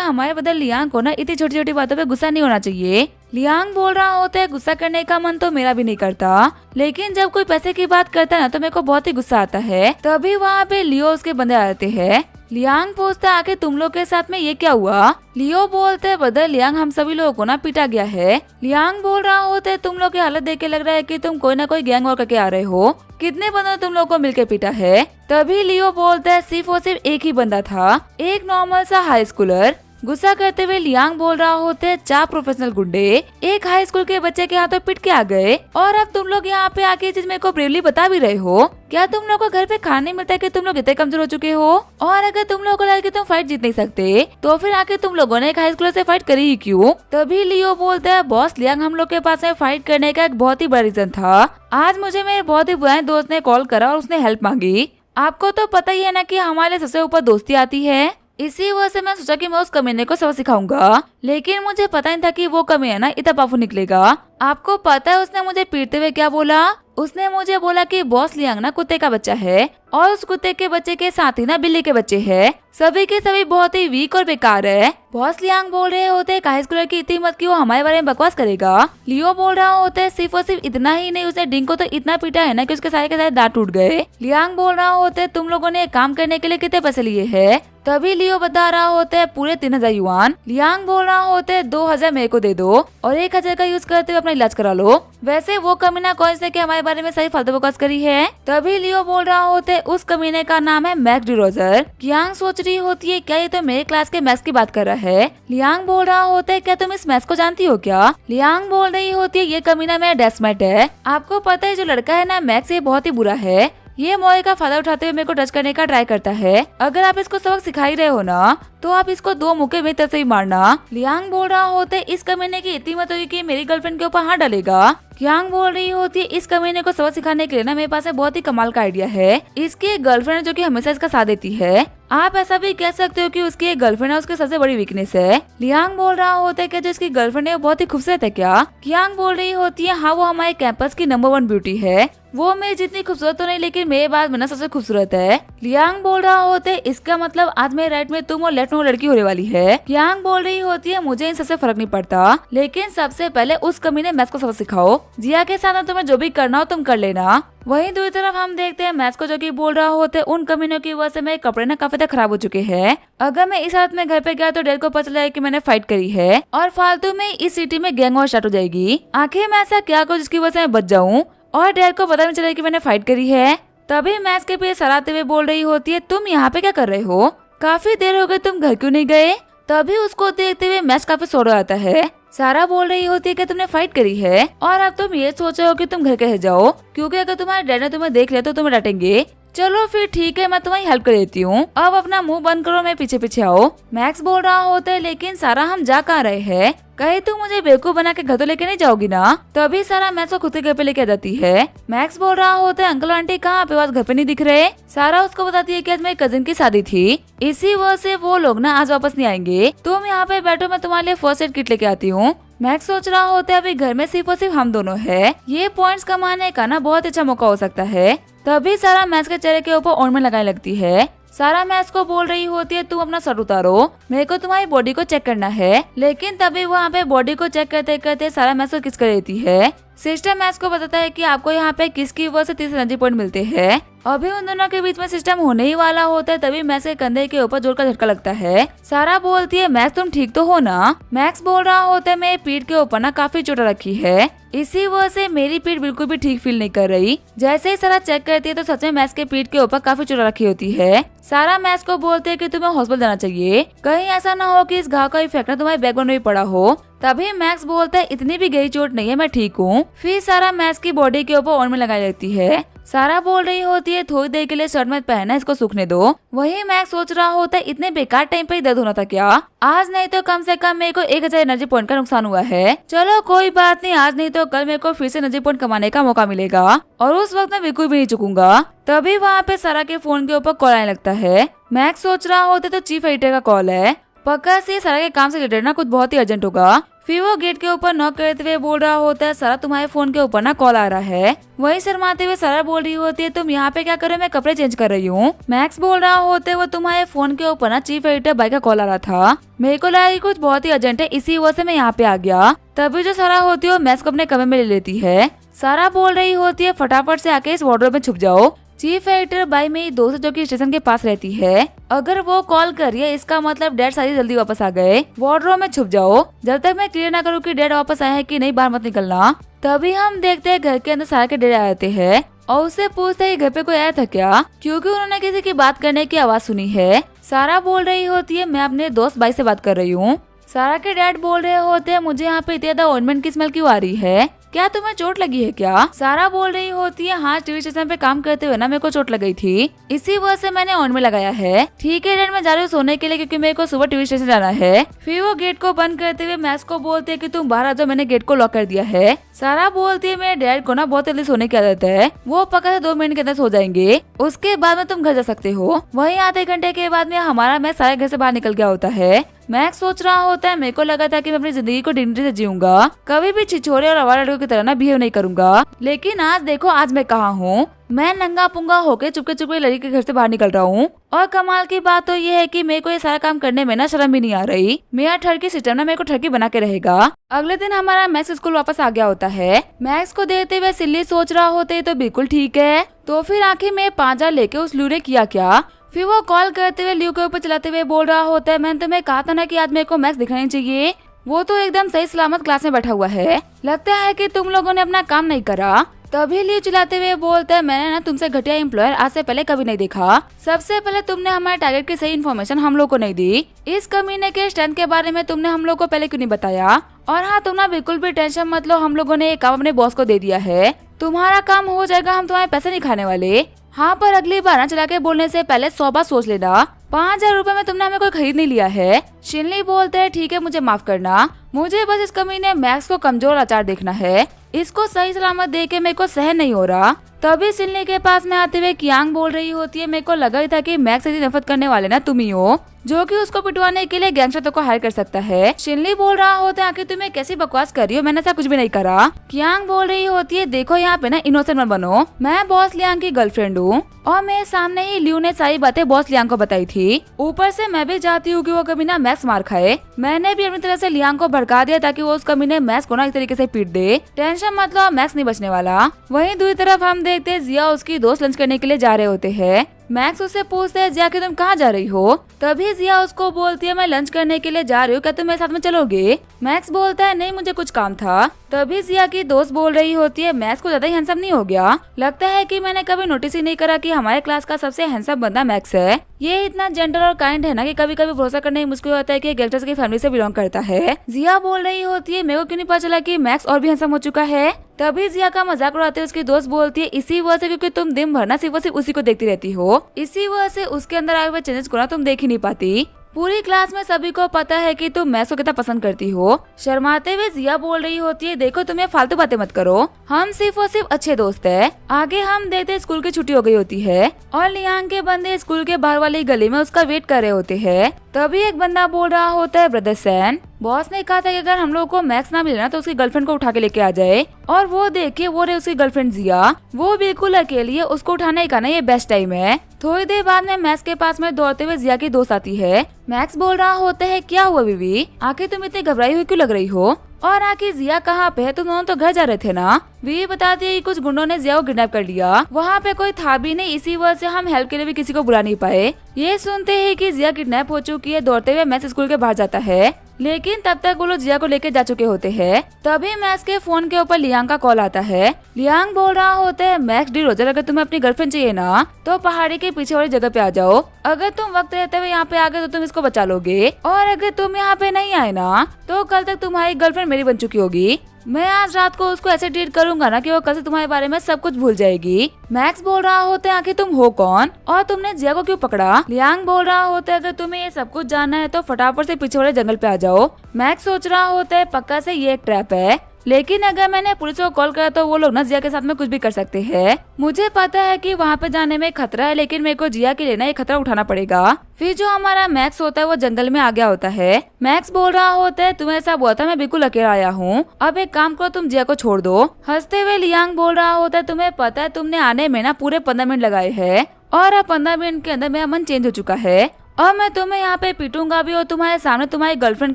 हमारे बदल लियांग को ना इतनी छोटी छोटी बातों पे गुस्सा नहीं होना चाहिए। लियांग बोल रहा होता है, गुस्सा करने का मन तो मेरा भी नहीं करता, लेकिन जब कोई पैसे की बात करता है ना तो मेरे को बहुत ही गुस्सा आता है। तभी वहाँ पे लियो उसके बंदे आ जाते हैं। लियांग पूछता है, आके तुम लोग के साथ में ये क्या हुआ? लियो बोलते है, बदल लियांग हम सभी लोगों को ना पीटा गया है। लियांग बोल रहा होता है, तुम लोग की हालत देख के लग रहा है कि तुम कोई ना कोई गैंग वॉर करके आ रहे हो, कितने बंदों तुम लोग को मिलके पीटा है? तभी लियो बोलता है, सिर्फ और सिर्फ एक ही बंदा था, एक नॉर्मल सा हाई स्कूलर। गुस्सा करते हुए लियांग बोल रहा होते है, 4 प्रोफेशनल गुंडे एक हाई स्कूल के बच्चे के हाथों पिट के आ गए, और अब तुम लोग यहाँ पे आके चीज मेरे को ब्रेवली बता भी रहे हो। क्या तुम लोग को घर पे खाने मिलता है कि तुम लोग इतने कमजोर हो चुके हो? और अगर तुम लोगों को लगे कि तुम फाइट जीत नहीं सकते तो फिर आके तुम लोगों ने एक हाई स्कूलर से फाइट करी ही क्यों? तभी लियो बोलता है, बॉस लियांग हम लोग के पास में फाइट करने का एक बहुत ही बड़ा रीजन था। आज मुझे मेरे बहुत ही पुराने दोस्त ने कॉल करा और उसने हेल्प मांगी। आपको तो पता ही है ना कि हमारे सबसे ऊपर दोस्ती आती है, इसी वजह से मैं सोचा कि मैं उस कमीने को सबक सिखाऊंगा, लेकिन मुझे पता नहीं था कि वो कमीना ना इतना पावरफुल निकलेगा। आपको पता है उसने मुझे पीटते हुए क्या बोला? उसने मुझे बोला कि बॉस लियांग ना कुत्ते का बच्चा है, और उस कुत्ते के बच्चे के साथ ही ना बिल्ली के बच्चे हैं, सभी के सभी बहुत ही वीक और बेकार है। बॉस लियांग बोल रहे होते हैं, हाई स्कूलर की इतनी मत कि वो हमारे बारे में बकवास करेगा। लियो बोल रहा होता है, सिर्फ और सिर्फ इतना ही नहीं, उसने डिंग को तो इतना पीटा है ना कि उसके सारे के सारे दांत टूट गए। लियांग बोल रहा होता है, तुम लोगों ने काम करने के लिए कितने पैसे लिए है? तभी लियो बता रहा होता है, पूरे 3000 युआन। लियांग बोल रहा होता है, 2000 मेरे को दे दो और 1000 का यूज करते हुए अपना इलाज करा लो। वैसे वो कमीना कौन से के हमारे बारे में सही फालतू बकवास करी है? तभी लियो बोल रहा होता है, उस कमीने का नाम है मैक्स डी रोजर। लियांग सोच रही होती है, क्या ये तो मेरे क्लास के मैक्स की बात कर रहा है? लियांग बोल रहा होता है, क्या तुम इस मैक्स को जानती हो क्या? लियांग बोल रही होती है, ये कमीना मेरा डेस्कमेट है। आपको पता है जो लड़का है ना मैक्स, ये बहुत ही बुरा है, ये मौके का फायदा उठाते हुए मेरे को टच करने का ट्राई करता है। अगर आप इसको सबक सिखा ही रहे हो ना तो आप इसको 2 मुक्के मेरी तरफ से ही मारना। लियांग बोल रहा होता है, इस कमीने की इतनी मत होगी कि मेरी गर्लफ्रेंड के ऊपर हाथ डालेगा। कियांग बोल रही होती है, इस कमीने को सबक सिखाने के लिए ना मेरे पास बहुत ही कमाल का आइडिया है। इसकी एक गर्लफ्रेंड है जो कि हमेशा इसका साथ देती है। आप ऐसा भी कह सकते हो कि उसकी एक गर्लफ्रेंड है, उसकी सबसे बड़ी वीकनेस है। लियांग बोल रहा होता है कि जो इसकी गर्लफ्रेंड है वो बहुत ही खूबसूरत है क्या? कियांग बोल रही होती है, हाँ वो हमारे कैंपस की नंबर 1 ब्यूटी है, वो मेरी जितनी खूबसूरत तो नहीं लेकिन मेरे बाद में ना सबसे खूबसूरत है। लियांग बोल रहा होता है, इसका मतलब आज मेरे राइट में तुम और लेफ्ट में लड़की होने वाली है। कियांग बोल रही होती है, मुझे इन सबसे फर्क नहीं पड़ता, लेकिन सबसे पहले उस कमीने मैथ्स को सबक सिखाओ। जिया के साथ तुम्हें जो भी करना हो तुम कर लेना। वहीं दूसरी तरफ हम देखते हैं मैथ्स को जो कि बोल रहा होते हैं, उन कमीनों की वजह से मेरे कपड़े ना काफी तक खराब हो चुके हैं। अगर मैं इस हालत में घर पे गया तो डैड को पता चला कि मैंने फाइट करी है और फालतू में इस सिटी में गैंग वॉर स्टार्ट हो जाएगी। आखिर मैं ऐसा क्या करूं जिसकी वजह से मैं बच जाऊं और डैड को पता नहीं चले कि मैंने फाइट करी है। तभी मैथ्स के पीछे सराहते हुए बोल रही होती है, तुम यहाँ पे क्या कर रहे हो? काफी देर हो गई, तुम घर क्यों नहीं गए? तभी उसको देखते हुए मैथ्स काफी सो रहा आता है। सारा बोल रही होती है कि तुमने फाइट करी है और अब तुम ये सोच रहे हो कि तुम घर कैसे जाओ, क्योंकि अगर तुम्हारे डैड ने तुम्हें देख लिया तो तुम्हें डांटेंगे। चलो फिर ठीक है, मैं तुम्हारी हेल्प कर देती हूँ, अब अपना मुंह बंद करो, मैं पीछे पीछे आओ। मैक्स बोल रहा होता है, लेकिन सारा हम जा कहाँ रहे हैं? कहीं तुम मुझे बेवकूफ बना के घर तो लेके नहीं जाओगी ना? तभी सारा मैक्स को खुद के घर पे लेके आ जाती है। मैक्स बोल रहा होता है, अंकल आंटी कहाँ पे? आज घर पे नहीं दिख रहे। सारा उसको बताती है कि आज मेरी कजिन की शादी थी, इसी वजह से वो लोग ना आज वापस नहीं आएंगे। तुम यहाँ पे बैठो, मैं तुम्हारे लिए फर्स्ट एड किट लेके आती हूँ। मैक्स सोच रहा होता है अभी घर में सिर्फ और सिर्फ हम दोनों है, ये पॉइंट्स कमाने का ना बहुत अच्छा मौका हो सकता है। तभी सारा मैक्स के चेहरे के ऊपर ऑर्नमेंट लगाने लगती है। सारा मैक्स को बोल रही होती है, तुम अपना सर उतारो, मेरे को तुम्हारी बॉडी को चेक करना है। लेकिन तभी वहाँ पे बॉडी को चेक करते करते सारा मैक्स को किस कर देती है। सिस्टम मैक्स को बताता है कि आपको यहाँ पे किसकी वजह से 30 एनर्जी पॉइंट मिलते हैं। अभी उन दोनों के बीच में सिस्टम होने ही वाला होता है, तभी मैक्स के कंधे के ऊपर जोर का झटका लगता है। सारा बोलती है, मैक्स तुम ठीक तो हो ना? मैक्स बोल रहा होता है, मेरी पीठ के ऊपर ना काफी चोट रखी है, इसी वजह से मेरी पीठ बिल्कुल भी ठीक फील नहीं कर रही। जैसे ही सारा चेक करती है तो सच में मैक्स के पीठ के ऊपर काफी चोट रखी होती है। सारा मैक्स को बोलते है कि तुम्हें हॉस्पिटल जाना चाहिए, कहीं ऐसा ना हो कि इस घाव का इफेक्ट ना तुम्हारे बैकबोन में भी पड़ा हो। तभी मैक्स बोलता है इतनी भी गहरी चोट नहीं है, मैं ठीक हूँ। फिर सारा मैक्स की बॉडी के ऊपर ऑइंटमेंट लगाई जाती है। सारा बोल रही होती है थोड़ी देर के लिए शर्ट मत पहनना, इसको सूखने दो। वही मैक्स सोच रहा होता है इतने बेकार टाइम पे ही दर्द होना था क्या? आज नहीं तो कम से कम मेरे को 1000 एनर्जी पॉइंट का नुकसान हुआ है। चलो कोई बात नहीं, आज नहीं तो कल मेरे को फिर से एनर्जी पॉइंट कमाने का मौका मिलेगा और उस वक्त मैं बिल्कुल भी नहीं चुकूंगा। तभी वहाँ पे सारा के फोन के ऊपर कॉल आने लगता है। मैक्स सोच रहा होता तो चीफ एडिटर का कॉल है, पक्का से सारा के काम से रिलेटेड ना कुछ बहुत ही अर्जेंट होगा। फिर वो गेट के ऊपर नॉक करते हुए बोल रहा होता है सारा तुम्हारे फोन के ऊपर ना कॉल आ रहा है। वही शर्माते हुए सारा बोल रही होती है तुम यहाँ पे क्या कर रहे हो, मैं कपड़े चेंज कर रही हूँ। मैक्स बोल रहा होता है वो तुम्हारे फोन के ऊपर ना चीफ एडिटर भाई का कॉल आ रहा था, मेरे को लगा कि कुछ बहुत ही अर्जेंट है, इसी वजह से मैं यहाँ पे आ गया। तभी जो सारा होती है मैक्स को अपने कमरे में ले लेती है। सारा बोल रही होती है फटाफट से आके इस वार्डरोब में छुप जाओ। चीफ एडिटर बाई मेरी दोस्त जो कि स्टेशन के पास रहती है, अगर वो कॉल कर रही है इसका मतलब डैड सारी जल्दी वापस आ गए, वार्डरोब में छुप जाओ, जब तक मैं क्लियर ना करूँ कि डैड वापस आए हैं कि नहीं, बाहर मत निकलना। तभी हम देखते हैं घर के अंदर सारा के डैड आते हैं और उससे पूछते हैं घर पे कोई आया था क्या, क्योंकि उन्होंने किसी की बात करने की आवाज सुनी है। सारा बोल रही होती है मैं अपने दोस्त भाई से बात कर रही हूँ। सारा के डैड बोल रहे होते हैं मुझे यहाँ पे इतनी ज्यादा ऑइंटमेंट की स्मेल क्यों आ रही है, क्या तुम्हें चोट लगी है क्या? सारा बोल रही होती है हाँ टीवी स्टेशन पे काम करते हुए ना मेरे को चोट लग गई थी, इसी वजह से मैंने ऑइंटमेंट लगाया है। ठीक है डैड मैं जा रही हूँ सोने के लिए क्योंकि मेरे को सुबह टीवी स्टेशन जाना है। फिर वो गेट को बंद करते हुए मैक्स को बोलते है कि तुम बाहर आ जाओ, मैंने गेट को लॉक कर दिया है। सारा बोलती है मेरे डैड को ना बहुत जल्दी सोने की आदत है, वो पक्का से 2 मिनट के अंदर सो जाएंगे, उसके बाद में तुम घर जा सकते हो। वही आधे घंटे के बाद में हमारा मैक्स सारे घर से बाहर निकल गया होता है। मैक्स सोच रहा होता है मेरे को लगा था कि मैं अपनी जिंदगी को डिग्निटी से जीऊंगा, कभी भी छिछोरे और आवारा लड़कों की तरह ना बिहेव नहीं करूंगा, लेकिन आज देखो आज मैं कहाँ हूँ, मैं नंगा पुंगा होके चुपके चुपके लड़की के घर से बाहर निकल रहा हूँ। और कमाल की बात तो ये है कि मेरे को ये सारा काम करने में ना शर्म भी नहीं आ रही, मेरा ठरकी सिस्टम ना मेरे को ठरकी बना के रहेगा। अगले दिन हमारा मैक्स स्कूल वापस आ गया होता है। मैक्स को देखते हुए सिल्ली सोच रहा होते तो बिल्कुल ठीक है, तो फिर आखिर में 5000 लेके उस लू ने किया क्या? फिर वो कॉल करते हुए ल्यू के ऊपर चलाते हुए बोल रहा होता है मैंने तुम्हें कहा था ना कि आज मेरे को मैक्स दिखाना चाहिए, वो तो एकदम सही सलामत क्लास में बैठा हुआ है, लगता है कि तुम लोगों ने अपना काम नहीं करा। तभी ल्यू चिल्लाते हुए बोलता है मैंने ना तुमसे घटिया एम्प्लॉयर आज से पहले कभी नहीं देखा, सबसे पहले तुमने हमारे टारगेट की सही इन्फॉर्मेशन हम लोग को नहीं दी, इस कमीने के स्ट्रेंथ के बारे में तुमने हम लोग को पहले क्यों नहीं बताया। और हाँ तुम ना बिल्कुल भी टेंशन मत लो, हम लोगों ने ये काम अपने बॉस को दे दिया है, तुम्हारा काम हो जाएगा, हम तुम्हारे पैसे नहीं खाने वाले। हाँ पर अगली बार ना चला के बोलने से पहले 100 बार सोच लेना, 5000 रूपए में तुमने हमें कोई खरीद नहीं लिया है। शिनली बोलते हैं ठीक है मुझे माफ करना, मुझे बस इस कमीने मैक्स को कमजोर आचार देखना है, इसको सही सलामत देख के मेरे को सहन नहीं हो रहा। तभी सिनली के पास में आते हुए कियांग बोल रही होती है मेरे को लगा ही था कि मैक्स से नफरत करने वाले ना तुम ही हो, जो कि उसको पिटवाने के लिए गैंगस्टर को हायर कर सकता है। शिनली बोल रहा होता है आखिर तुम्हें कैसी बकवास कर रही हो, मैंने ऐसा कुछ भी नहीं करा। कियांग बोल रही होती है देखो यहाँ पे ना इनोसेंट मत बनो, मैं बॉस लियांग की गर्लफ्रेंड हूँ और मेरे सामने ही ल्यू ने सारी बातें बॉस लियांग को बताई थी, ऊपर से मैं भी चाहती हूँ कि वो कभी ना मैक्स मार खाए, मैंने भी अपनी तरफ से लियांग को भड़का दिया ताकि वो उस कमी ने मैक्स को ना इस तरीके से पीट दे, टेंशन मत लो मैक्स नहीं बचने वाला। वहीं दूसरी तरफ हम देखते हैं जिया उसकी दोस्त लंच करने के लिए जा रहे होते हैं। मैक्स उससे पूछते है जिया कि तुम कहाँ जा रही हो, तभी जिया उसको बोलती है मैं लंच करने के लिए जा रही हूँ, क्या तुम मेरे साथ में चलोगे? मैक्स बोलता है नहीं मुझे कुछ काम था। तभी जिया की दोस्त बोल रही होती है मैक्स को ज्यादा ही हैंडसम नहीं हो गया, लगता है कि मैंने कभी नोटिस ही नहीं करा कि हमारे क्लास का सबसे हैंडसम बंदा मैक्स है, ये इतना जेंटल और काइंड है ना कि कभी कभी भरोसा करना ही मुश्किल होता है कि गैंगस्टर्स की फैमिली से बिलोंग करता है। जिया बोल रही होती है मेरे को क्यों नहीं पता चला कि मैक्स और भी हैंडसम हो चुका है। तभी जिया का मजाक उड़ाते हुए उसकी दोस्त बोलती है इसी वजह से क्योंकि तुम दिन भर ना सिर्फ उसी को देखती रहती हो, इसी वजह से उसके अंदर आए हुए चेंजेस को ना तुम देख ही नहीं पाती, पूरी क्लास में सभी को पता है कि तुम मैक्स को कितना पसंद करती हो। शर्माते हुए जिया बोल रही होती है देखो तुम्हें फालतू बातें मत करो, हम सिर्फ और सिर्फ अच्छे दोस्त हैं। आगे हम देखते स्कूल की छुट्टी हो गई होती है और लियांग के बंदे स्कूल के बाहर वाली गली में उसका वेट कर रहे होते हैं। तभी एक बंदा बोल रहा होता है ब्रदर सैन, बॉस ने कहा था कि अगर हम लोग को मैक्स ना मिले ना तो उसकी गर्लफ्रेंड को उठा के लेके आ जाए, और वो देखिए वो रहे उसकी गर्लफ्रेंड जिया, वो बिल्कुल अकेली है, उसको उठाने का ना ये बेस्ट टाइम है। थोड़ी देर बाद में मैक्स के पास में दौड़ते हुए जिया की दोस्त आती है। मैक्स बोल रहा होता है क्या हुआ बीवी, आखिर तुम इतनी घबराई हुई क्यों लग रही हो, और आखिर जिया कहाँ पे है, तुम दोनों तो घर जा रहे थे ना। वी बताती है कि कुछ गुंडों ने जिया को किडनैप कर लिया। वहाँ पे कोई था भी नहीं, इसी वजह से हम हेल्प के लिए भी किसी को बुला नहीं पाए। ये सुनते ही कि जिया किडनैप हो चुकी है, दौड़ते हुए मैक्स स्कूल के बाहर जाता है, लेकिन तब तक वो लोग जिया को लेके जा चुके होते हैं। तभी मैक्स के फोन के ऊपर लियांग का कॉल आता है। लियांग बोल रहा होता है, मैक्स डी रोजर, अगर तुम्हें अपनी गर्लफ्रेंड चाहिए ना तो पहाड़ी के पीछे वाली जगह पे आ जाओ। अगर तुम वक्त रहते हुए यहाँ पे आ गए तो तुम इसको बचा लोगे, और अगर तुम यहाँ पे नहीं आए ना तो कल तक तुम्हारी गर्लफ्रेंड मेरी बन चुकी होगी। मैं आज रात को उसको ऐसे ट्रीट करूंगा ना कि वो कल से तुम्हारे बारे में सब कुछ भूल जाएगी। मैक्स बोल रहा होता है, आखिर तुम हो कौन और तुमने जिया को क्यों पकड़ा? लियांग बोल रहा होता है, अगर तुम्हें ये सब कुछ जानना है तो फटाफट से पीछे वाले जंगल पे आ जाओ। मैक्स सोच रहा होता है, पक्का से ये एक ट्रैप है, लेकिन अगर मैंने पुलिस को कॉल करा तो वो लोग ना जिया के साथ में कुछ भी कर सकते हैं। मुझे पता है कि वहाँ पे जाने में खतरा है, लेकिन मेरे को जिया के लिए ना ये खतरा उठाना पड़ेगा। फिर जो हमारा मैक्स होता है वो जंगल में आ गया होता है। मैक्स बोल रहा होता है, तुम्हें ऐसा हुआ था, मैं बिल्कुल अकेला आया हूँ, अब एक काम करो, तुम जिया को छोड़ दो। हंसते हुए लियांग बोल रहा होता है, तुम्हें पता है तुमने आने में ना पूरे 15 मिनट लगाए हैं, और अब 15 मिनट के अंदर मेरा मन चेंज हो चुका है, और मैं तुम्हें यहाँ पे पीटूंगा भी और तुम्हारे सामने तुम्हारी गर्लफ्रेंड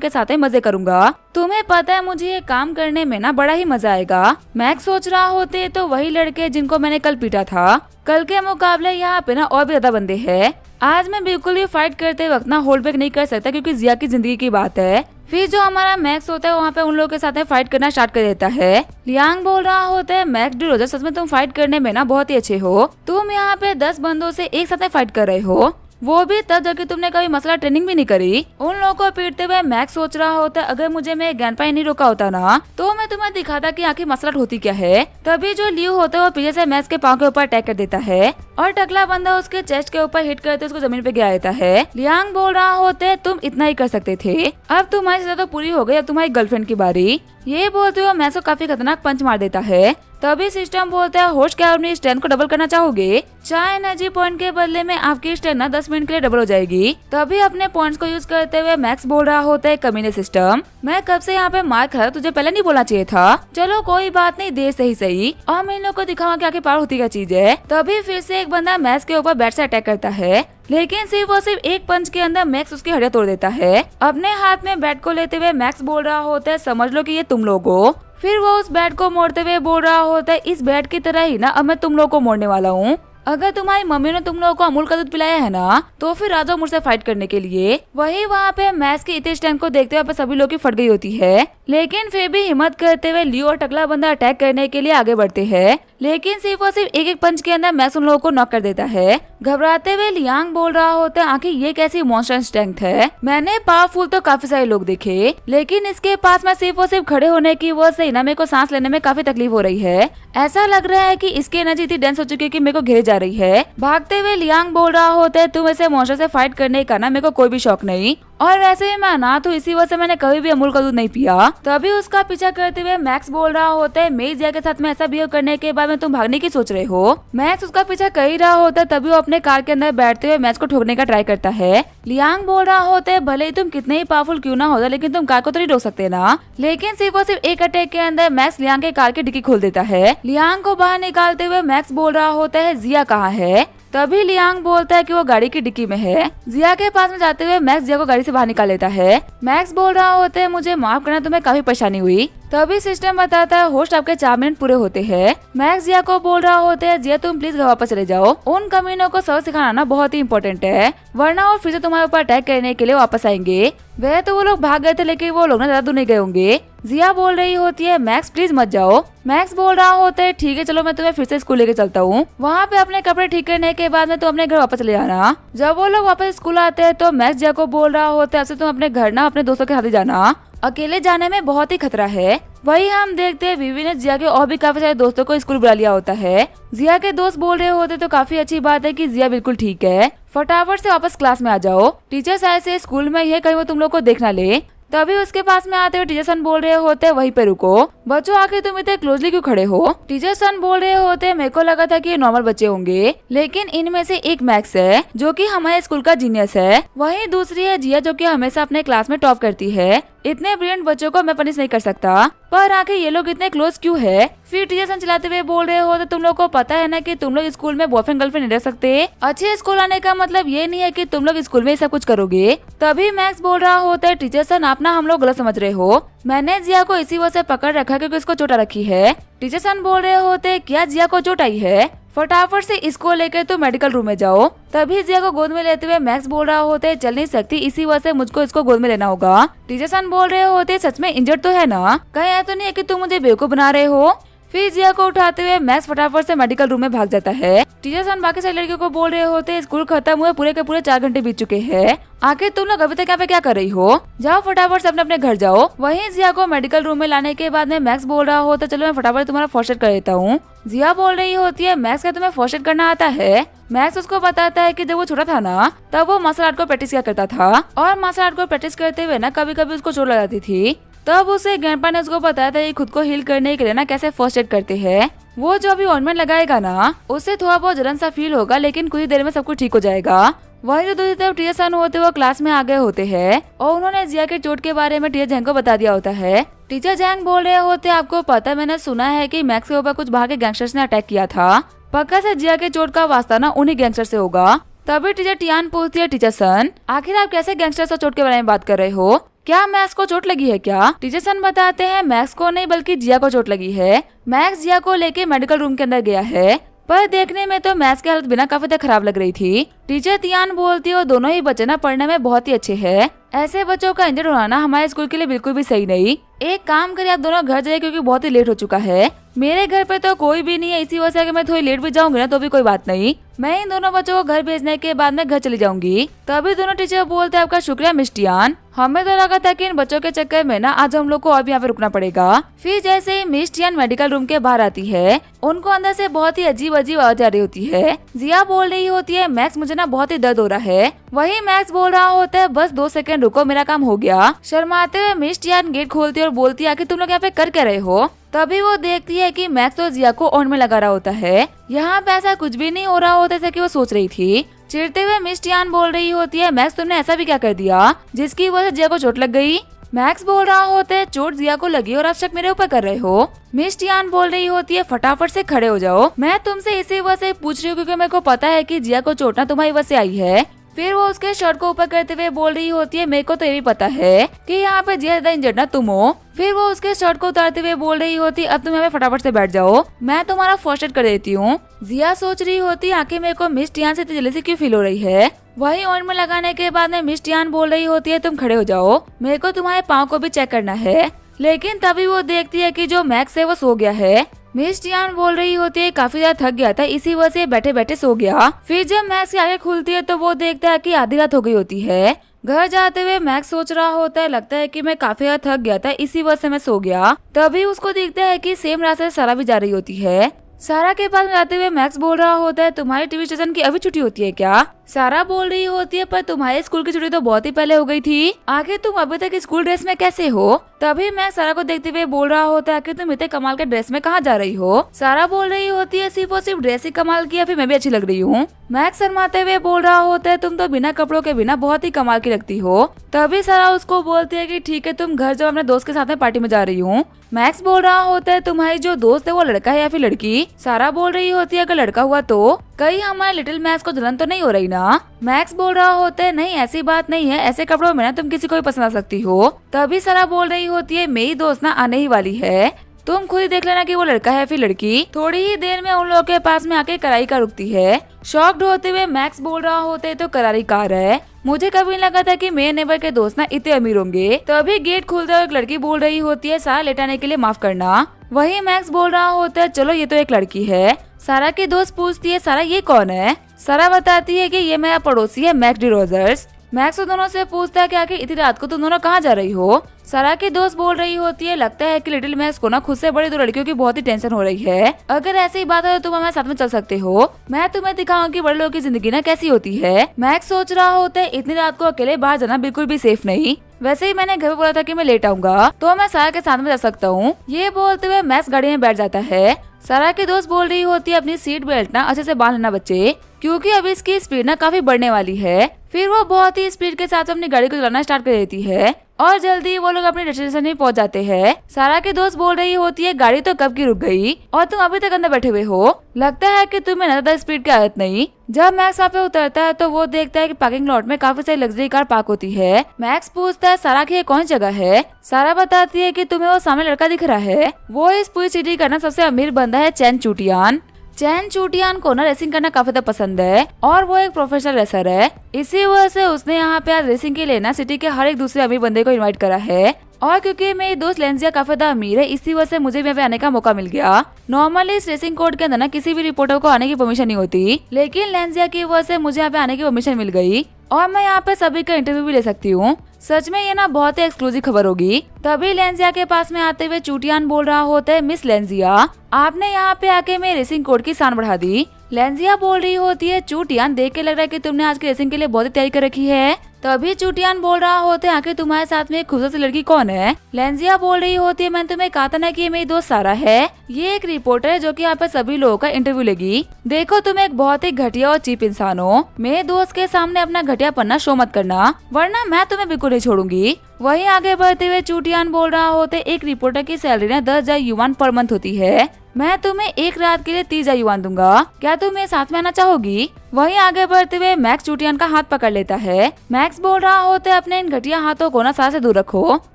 के साथ मजे करूंगा। तुम्हें पता है मुझे ये काम करने में ना बड़ा ही मजा आएगा। मैक्स सोच रहा होते तो वही लड़के जिनको मैंने कल पीटा था, कल के मुकाबले यहाँ पे ना और भी ज्यादा बंदे हैं। आज मैं बिल्कुल भी फाइट करते वक्त ना होल्ड बैक नहीं कर सकता, क्योंकि जिया की जिंदगी की बात है। फिर जो हमारा मैक्स होता है वहाँ पे उन लोगों के साथ फाइट करना स्टार्ट कर देता है। लियांग बोल रहा होता है, मैक्स डी रोजर, सच में तुम फाइट करने में ना बहुत ही अच्छे हो। तुम यहाँ पे 10 बंदों से एक साथ फाइट कर रहे हो, वो भी तब जबकि तुमने कभी मसला ट्रेनिंग भी नहीं करी। उन लोगों को पीटते हुए मैक्स सोच रहा होता है, अगर मुझे मेरे ग्रैंडपा नहीं रोका होता ना तो मैं तुम्हें दिखाता कि आखिर मसला होती क्या है। तभी जो लियो होता है वो पीछे से मैक्स के पाँव के ऊपर अटैक कर देता है, और टकला बंदा उसके चेस्ट के ऊपर हिट करते उसको जमीन पे गिरा देता है। लियांग बोल रहा होता है, तुम इतना ही कर सकते थे, अब तुम्हारी सजा तो पूरी हो गई, अब तुम्हारी गर्लफ्रेंड की बारी। ये बोलते हुए मैक्स को काफी खतरनाक पंच मार देता है। तभी सिस्टम बोलता है, होस्ट, क्या अपनी स्ट्रेंथ को डबल करना चाहोगे? 4 एनर्जी पॉइंट के बदले में आपकी स्ट्रेंथ ना 10 मिनट के लिए डबल हो जाएगी। तभी अपने पॉइंट्स को यूज करते हुए मैक्स बोल रहा होता है, कमीने सिस्टम, मैं कब से यहाँ पे मार खा, तुझे पहले नहीं बोलना चाहिए था। चलो कोई बात नहीं, दे सही, और मैं इन लोग को दिखाऊंगा कि आखिर पार होती क्या चीज है। तभी फिर से एक बंदा मैक्स के ऊपर बैट से अटैक करता है, लेकिन सिर्फ एक पंच के अंदर मैक्स उसकी हड्डियां तोड़ देता है। अपने हाथ में बैट को लेते हुए मैक्स बोल रहा होता है, समझ लो कि ये तुम लोग हो। फिर वो उस बैट को मोड़ते हुए बोल रहा होता है, इस बैट की तरह ही ना अब मैं तुम लोग को मोड़ने वाला हूँ। अगर तुम्हारी मम्मी ने तुम लोगों को अमूल का दूध पिलाया है ना तो फिर आ जाओ मुझसे फाइट करने के लिए। वही वहाँ पे मैक्स की इतने स्ट्रेंथ को देखते हुए सभी लोग की फट गई होती है, लेकिन फिर भी हिम्मत करते हुए लियो और टकला बंदा अटैक करने के लिए आगे बढ़ते हैं, लेकिन सिर्फ और सिर्फ एक पंच के अंदर मैक्स उन लोगों को नॉक कर देता है। घबराते हुए लियांग बोल रहा होता है, आखिर ये कैसी मॉन्स्टर स्ट्रेंथ है? मैंने पावरफुल तो काफी सारे लोग देखे, लेकिन इसके पास में सिर्फ और सिर्फ खड़े होने की वजह से ना मेरे को सांस लेने में काफी तकलीफ हो रही है। ऐसा लग रहा है कि इसकी एनर्जी इतनी डेंस हो चुकी है कि मेरे को घेरे जा रही है। भागते हुए लियांग बोल रहा होता है, तुम ऐसे मॉन्स्टर से फाइट करने का ना मेरे को कोई भी शौक नहीं, और वैसे भी मैं अनाथ हूँ, इसी वजह से मैंने कभी भी अमूल का दूध नहीं पिया। तभी उसका पीछा करते हुए मैक्स बोल रहा होता है, मेरी जिया के साथ में ऐसा बिहेव करने के बाद में तुम भागने की सोच रहे हो। मैक्स उसका पीछा कर ही रहा होता है, तभी वो अपने कार के अंदर बैठते हुए मैक्स को ठोकने का ट्राई करता है। लियांग बोल रहा होता है, भले ही तुम कितने ही पावरफुल क्यों ना होता, लेकिन तुम कार को तो नहीं रोक सकते ना। लेकिन सिर्फ और सिर्फ एक अटैक के अंदर मैक्स लियांग के कार की डिक्की खोल देता है। लियांग को बाहर निकालते हुए मैक्स बोल रहा होता है, जिया कहाँ है? तभी लियांग बोलता है कि वो गाड़ी की डिक्की में है। जिया के पास में जाते हुए मैक्स जिया को गाड़ी से बाहर निकाल लेता है। मैक्स बोल रहा होता है, मुझे माफ करना, तुम्हें काफी परेशानी हुई। तभी सिस्टम बताता है, होस्ट, आपके 4 मिनट पूरे होते हैं। मैक्स जिया को बोल रहा होता है, जिया तुम प्लीज घर वापस चले जाओ, उन कमीनों को सबक सिखाना ना बहुत ही इम्पोर्टेंट है, वरना वो फिर से तुम्हारे ऊपर अटैक करने के लिए वापस आएंगे। वह तो वो लोग भाग गए थे, लेकिन वो लोग ना ज्यादा दूर नहीं गए होंगे। जिया बोल रही होती है, मैक्स प्लीज मत जाओ। मैक्स बोल रहा होता है, ठीक है चलो मैं तुम्हें फिर से स्कूल लेके चलता हूँ, वहाँ पे अपने कपड़े ठीक करने के बाद में तुम अपने घर वापस चले जाना। जब वो लोग वापस स्कूल आते हैं तो मैक्स जिया को बोल रहा होता है, अब से तुम अपने घर ना अपने दोस्तों के साथ ही जाना, अकेले जाने में बहुत ही खतरा है। वही हम देखते हैं विवी ने जिया के और भी काफी सारे दोस्तों को स्कूल बुला लिया होता है। जिया के दोस्त बोल रहे होते तो काफी अच्छी बात है कि जिया बिल्कुल ठीक है, फटाफट से वापस क्लास में आ जाओ, टीचर शायद से स्कूल में ही है, कहीं वो तुम लोग को देख ना ले। तभी उसके पास में आते हुए टीचर सन बोल रहे होते हैं, वहीं पे रुको बच्चों, आखिर तुम इतने क्लोजली क्यों खड़े हो? टीचर सन बोल रहे होते हैं, मेरे को लगा था कि ये नॉर्मल बच्चे होंगे, लेकिन इनमें से एक मैक्स है जो कि हमारे स्कूल का जीनियस है, वहीं दूसरी है जिया जो कि हमेशा अपने क्लास में टॉप करती है। इतने ब्रिलियंट बच्चों को मैं पनिश नहीं कर सकता, पर आखिर ये लोग इतने क्लोज क्यों है? फिर टीचर सन चलाते हुए बोल रहे हो, तो तुम लोग को पता है ना कि तुम लोग स्कूल में बॉयफ्रेंड गर्लफ्रेंड नहीं रह सकते। अच्छे स्कूल आने का मतलब ये नहीं है कि तुम लोग स्कूल में ही सब कुछ करोगे। तभी मैक्स बोल रहा होता है, टीचर सन आप ना हम लोग गलत समझ रहे हो, मैंने जिया को इसी वजह से पकड़ रखा क्योंकि उसको चोट रखी है, टीचर सन बोल रहे होते क्या जिया को चोट आई है, फटाफट से इसको लेकर तो मेडिकल रूम में जाओ। तभी जिया को गोद में लेते हुए मैक्स बोल रहा होते चल नहीं सकती, इसी वजह से मुझको इसको गोद में लेना होगा। टीचर सन बोल रहे होते सच में इंजर्ड तो है ना, कहीं ऐसा तो नहीं है कि तुम मुझे बेवकूफ बना रहे हो। फिर जिया को उठाते हुए मैक्स फटाफट से मेडिकल रूम में भाग जाता है। टीचर सन बाकी सारी लड़कियों को बोल रहे होते स्कूल खत्म हुए पूरे के पूरे 4 घंटे बीत चुके हैं, आखिर तुम लोग अभी तक यहाँ पे क्या कर रही हो, जाओ फटाफट से अपने अपने घर जाओ। वहीं जिया को मेडिकल रूम में लाने के बाद में मैक्स बोल रहा होता चलो मैं फटाफट तुम्हारा फर्स्ट एड कर देता हूँ। जिया बोल रही होती है मैक्स क्या तुम्हें फर्स्ट एड करना आता है। मैक्स उसको बताता है कि जब वो छोटा था ना तब वो मार्शल आर्ट को प्रैक्टिस किया करता था और मार्शल आर्ट को प्रैक्टिस करते हुए ना कभी कभी उसको चोट लग जाती थी। तब उसे ग्रैंडपा ने उसको बताया था कि खुद को हील करने के लिए ना कैसे फर्स्ट एड करते हैं। वो जो अभी ऑइंटमेंट लगाएगा ना उससे थोड़ा बहुत जलन सा फील होगा लेकिन कुछ ही देर में सब कुछ ठीक हो जाएगा। वहीं जो दूसरी तरफ टीचर सन होते वो क्लास में आ गए होते हैं और उन्होंने जिया के चोट के बारे में टीचर जैंग को बता दिया होता है। टीचर जैंग बोल रहे होते आपको पता मैंने सुना है कि मैक्स के ऊपर कुछ बाहर के गैंगस्टर्स ने अटैक किया था, पक्का से जिया के चोट का वास्ता ना उन्हीं गैंगस्टर से होगा। तभी टीचर टियान पूछती है टीचर सन आखिर आप कैसे गैंगस्टर्स और चोट के बारे में बात कर रहे हो, क्या मैक्स को चोट लगी है क्या। टीचर सन बताते हैं मैक्स को नहीं बल्कि जिया को चोट लगी है। मैक्स जिया को लेके मेडिकल रूम के अंदर गया है पर देखने में तो मैक्स की हालत बिना काफी तक खराब लग रही थी। टीचर तियान बोलती है दोनों ही बच्चे ना पढ़ने में बहुत ही अच्छे हैं, ऐसे बच्चों का इंजर्ड होना हमारे स्कूल के लिए बिल्कुल भी सही नहीं। एक काम करिए आप दोनों घर जाइए क्योंकि बहुत ही लेट हो चुका है। मेरे घर पे तो कोई भी नहीं है, इसी वजह से अगर मैं थोड़ी लेट भी जाऊंगी ना तो भी कोई बात नहीं, मैं इन दोनों बच्चों को घर भेजने के बाद में घर चली जाऊंगी। तभी दोनों टीचर बोलते हैं आपका शुक्रिया मिस टियान, हमें तो लगा था कि इन बच्चों के चक्कर में ना आज हम लोग को और भी यहाँ पे रुकना पड़ेगा। फिर जैसे ही मिस टियान मेडिकल रूम के बाहर आती है उनको अंदर से बहुत ही अजीब अजीब आवाज आ रही होती है। जिया बोल रही होती है मैक्स मुझे ना बहुत ही दर्द हो रहा है। वही मैक्स बोल रहा होता है बस 2 सेकंड रुको मेरा काम हो गया। शर्माते हुए मिस टियान गेट खोलती है और बोलती है कि तुम लोग यहाँ पे कर क्या रहे हो। तभी वो देखती है कि मैक्स तो जिया को ऑन में लगा रहा होता है, यहाँ पे ऐसा कुछ भी नहीं हो रहा होता जैसा कि वो सोच रही थी। चिढ़ते हुए मिस टियान बोल रही होती है मैक्स तुमने ऐसा भी क्या कर दिया जिसकी वजह से जिया को चोट लग गई। मैक्स बोल रहा होता है चोट जिया को लगी और आप शक मेरे ऊपर कर रहे हो। मिस टियान बोल रही होती है फटाफट से खड़े हो जाओ, मैं तुमसे इसी वजह से पूछ रही हूँ क्योंकि मेरे को पता है कि जिया को चोट ना तुम्हारी वजह से आई है। फिर वो उसके शर्ट को ऊपर करते हुए बोल रही होती है मेरे को तो ये भी पता है कि यहाँ पे जिया ज्यादा इंजर्ड ना तुम हो। फिर वो उसके शर्ट को उतारते हुए बोल रही होती अब तुम यहाँ पे फटाफट से बैठ जाओ, मैं तुम्हारा फर्स्ट एड कर देती हूँ। जिया सोच रही होती आखिर मेरे को मिस टियान से इतनी जल्दी से क्यों फील हो रही है। वही ऑइंटमेंट में लगाने के बाद में मिस टियान बोल रही होती है तुम खड़े हो जाओ, मेरे को तुम्हारे पाँव को भी चेक करना है। लेकिन तभी वो देखती है कि जो मैक्स है वो सो गया है। मिस टियान बोल रही होती है काफी ज्यादा थक गया था इसी वजह से बैठे बैठे सो गया। फिर जब मैक्स की आंखें खुलती है तो वो देखता है कि आधी रात हो गई होती है। घर जाते हुए मैक्स सोच रहा होता है लगता है कि मैं काफी ज्यादा थक गया था इसी वजह से मैं सो गया। तभी उसको दिखता है कि सेम रास्ते से सारा भी जा रही होती है। सारा के पास जाते हुए मैक्स बोल रहा होता है तुम्हारी टीवी स्टेशन की अभी छुट्टी होती है क्या। सारा बोल रही होती है पर तुम्हारे स्कूल की छुट्टी तो बहुत ही पहले हो गई थी, आखिर तुम अभी तक स्कूल ड्रेस में कैसे हो। तभी मैक्स सारा को देखते हुए बोल रहा होता है कि तुम इतने कमाल के ड्रेस में कहाँ जा रही हो। सारा बोल रही होती है सिर्फ और सिर्फ ड्रेस ही कमाल की या फिर मैं भी अच्छी लग रही हूँ। मैक्स शर्माते हुए बोल रहा होता है तुम तो बिना कपड़ों के बिना बहुत ही कमाल की लगती हो। तभी सारा उसको बोलती है कि ठीक है तुम घर जाओ, अपने दोस्त के साथ में पार्टी में जा रही हूँ। मैक्स बोल रहा होता है तुम्हारी जो दोस्त है वो लड़का है या फिर लड़की। सारा बोल रही होती है अगर लड़का हुआ तो कहीं हमारे लिटिल मैक्स को जलन तो नहीं हो रही ना। मैक्स बोल रहा होता है नहीं ऐसी बात नहीं है, ऐसे कपड़ों में ना तुम किसी को भी पसंद आ सकती हो। तभी सारा बोल रही होती है मेरी दोस्त ना आने ही वाली है, तुम खुद ही देख लेना कि वो लड़का है फिर लड़की। थोड़ी ही देर में उन लोगों के पास में आके करारी कार रुकती है। शॉक्ड होते हुए मैक्स बोल रहा होता है तो करारी कार है, मुझे कभी नहीं लगा था कि मेरे नेबर के दोस्त ना इतने अमीर होंगे। तभी गेट खुलता है, एक लड़की बोल रही होती है सारा लेट आने के लिए माफ करना। वही मैक्स बोल रहा होता है चलो ये तो एक लड़की है। सारा की दोस्त पूछती है सारा ये कौन है। सारा बताती है कि ये मेरा पड़ोसी है मैक्स डी रोजर्स। मैक्स दोनों से पूछता है कि आखिर इतनी रात को तुम दोनों कहाँ जा रही हो। सारा की दोस्त बोल रही होती है लगता है कि लिटिल मैक्स को ना खुद से बड़ी 2 लड़कियों की बहुत ही टेंशन हो रही है, अगर ऐसी ही बात है तो तुम हमारे साथ में चल सकते हो, मैं तुम्हें दिखाऊंगी कि बड़े लोगों की जिंदगी ना कैसी होती है। मैक्स सोच रहा होता है इतनी रात को अकेले बाहर जाना बिल्कुल भी सेफ नहीं, वैसे ही मैंने घर पे बोला था कि मैं लेट आऊंगा तो मैं सारा के साथ में जा सकता हूँ। ये बोलते हुए मैक्स गाड़ी में बैठ जाता है। सारा की दोस्त बोल रही होती है अपनी सीट बेल्ट ना अच्छे से बांध लेना बच्चे, क्योंकि अभी इसकी स्पीड ना काफी बढ़ने वाली है। फिर वो बहुत ही स्पीड के साथ अपनी गाड़ी को चलाना स्टार्ट कर देती है और जल्दी वो लोग अपने डेस्टिनेशन में पहुंच जाते हैं। सारा की दोस्त बोल रही होती है गाड़ी तो कब की रुक गई और तुम अभी तक अंदर बैठे हुए हो, लगता है कि तुम्हें ज्यादा स्पीड की आदत नहीं। जब मैक्स वहाँ पे उतरता है तो वो देखता है कि पार्किंग लॉट में काफी सारी लग्जरी कार पार्क होती है। मैक्स पूछता है सारा की ये कौन जगह है। सारा बताती है कि तुम्हें वो सामने लड़का दिख रहा है, वो इस पूरी सिटी का ना सबसे अमीर बंदा है चैन चूटियान। चैन चूटियान को ना रेसिंग करना काफी ज्यादा पसंद है और वो एक प्रोफेशनल रेसर है। इसी वजह से उसने यहाँ पे आज रेसिंग के लिए ना सिटी के हर एक दूसरे अमीर बंदे को इनवाइट करा है। और क्योंकि मेरी दोस्त लेंजिया काफी ज्यादा अमीर है, इसी वजह से मुझे भी यहाँ पे आने का मौका मिल गया। नॉर्मली इस रेसिंग कोर्ट के अंदर ना किसी भी रिपोर्टर को आने की परमिशन नहीं होती, लेकिन लेंजिया की वजह से मुझे यहाँ पे आने की परमिशन मिल गई और मैं यहाँ पे सभी का इंटरव्यू भी ले सकती हूँ। सच में ये ना बहुत ही एक्सक्लूसिव खबर होगी। तभी लेंजिया के पास में आते हुए चूटियान बोल रहा होता है, मिस लेंजिया आपने यहाँ पे आके मेरे रेसिंग कोर्ट की शान बढ़ा दी। लेंजिया बोल रही होती है, चूटियान देख के लग रहा है कि तुमने आज की रेसिंग के लिए बहुत ही तैयारी कर रखी है। तभी चूटियान बोल रहा होता है, आखिर तुम्हारे साथ में एक खूबसूरत लड़की कौन है। लेंजिया बोल रही होती है, मैंने तुम्हें कहा था ना कि ये मेरी दोस्त सारा है, ये एक रिपोर्टर है जो कि यहाँ पे सभी लोगों का इंटरव्यू लेगी। देखो तुम एक बहुत ही घटिया और चीप इंसान हो, मेरे दोस्त के सामने अपना घटिया पन्ना शो मत करना वरना मैं तुम्हें बिल्कुल नहीं छोड़ूंगी। वहीं आगे बढ़ते हुए चूटियान बोल रहा होते, एक रिपोर्टर की सैलरी ना 10,000 युआन पर मंथ होती है, मैं तुम्हें एक रात के लिए 30,000 युआन दूंगा, क्या तुम मेरे साथ में आना चाहोगी। वहीं आगे बढ़ते हुए मैक्स चूटियान का हाथ पकड़ लेता है। मैक्स बोल रहा होता है, अपने इन घटिया हाथों को ना सारा से दूर रखो,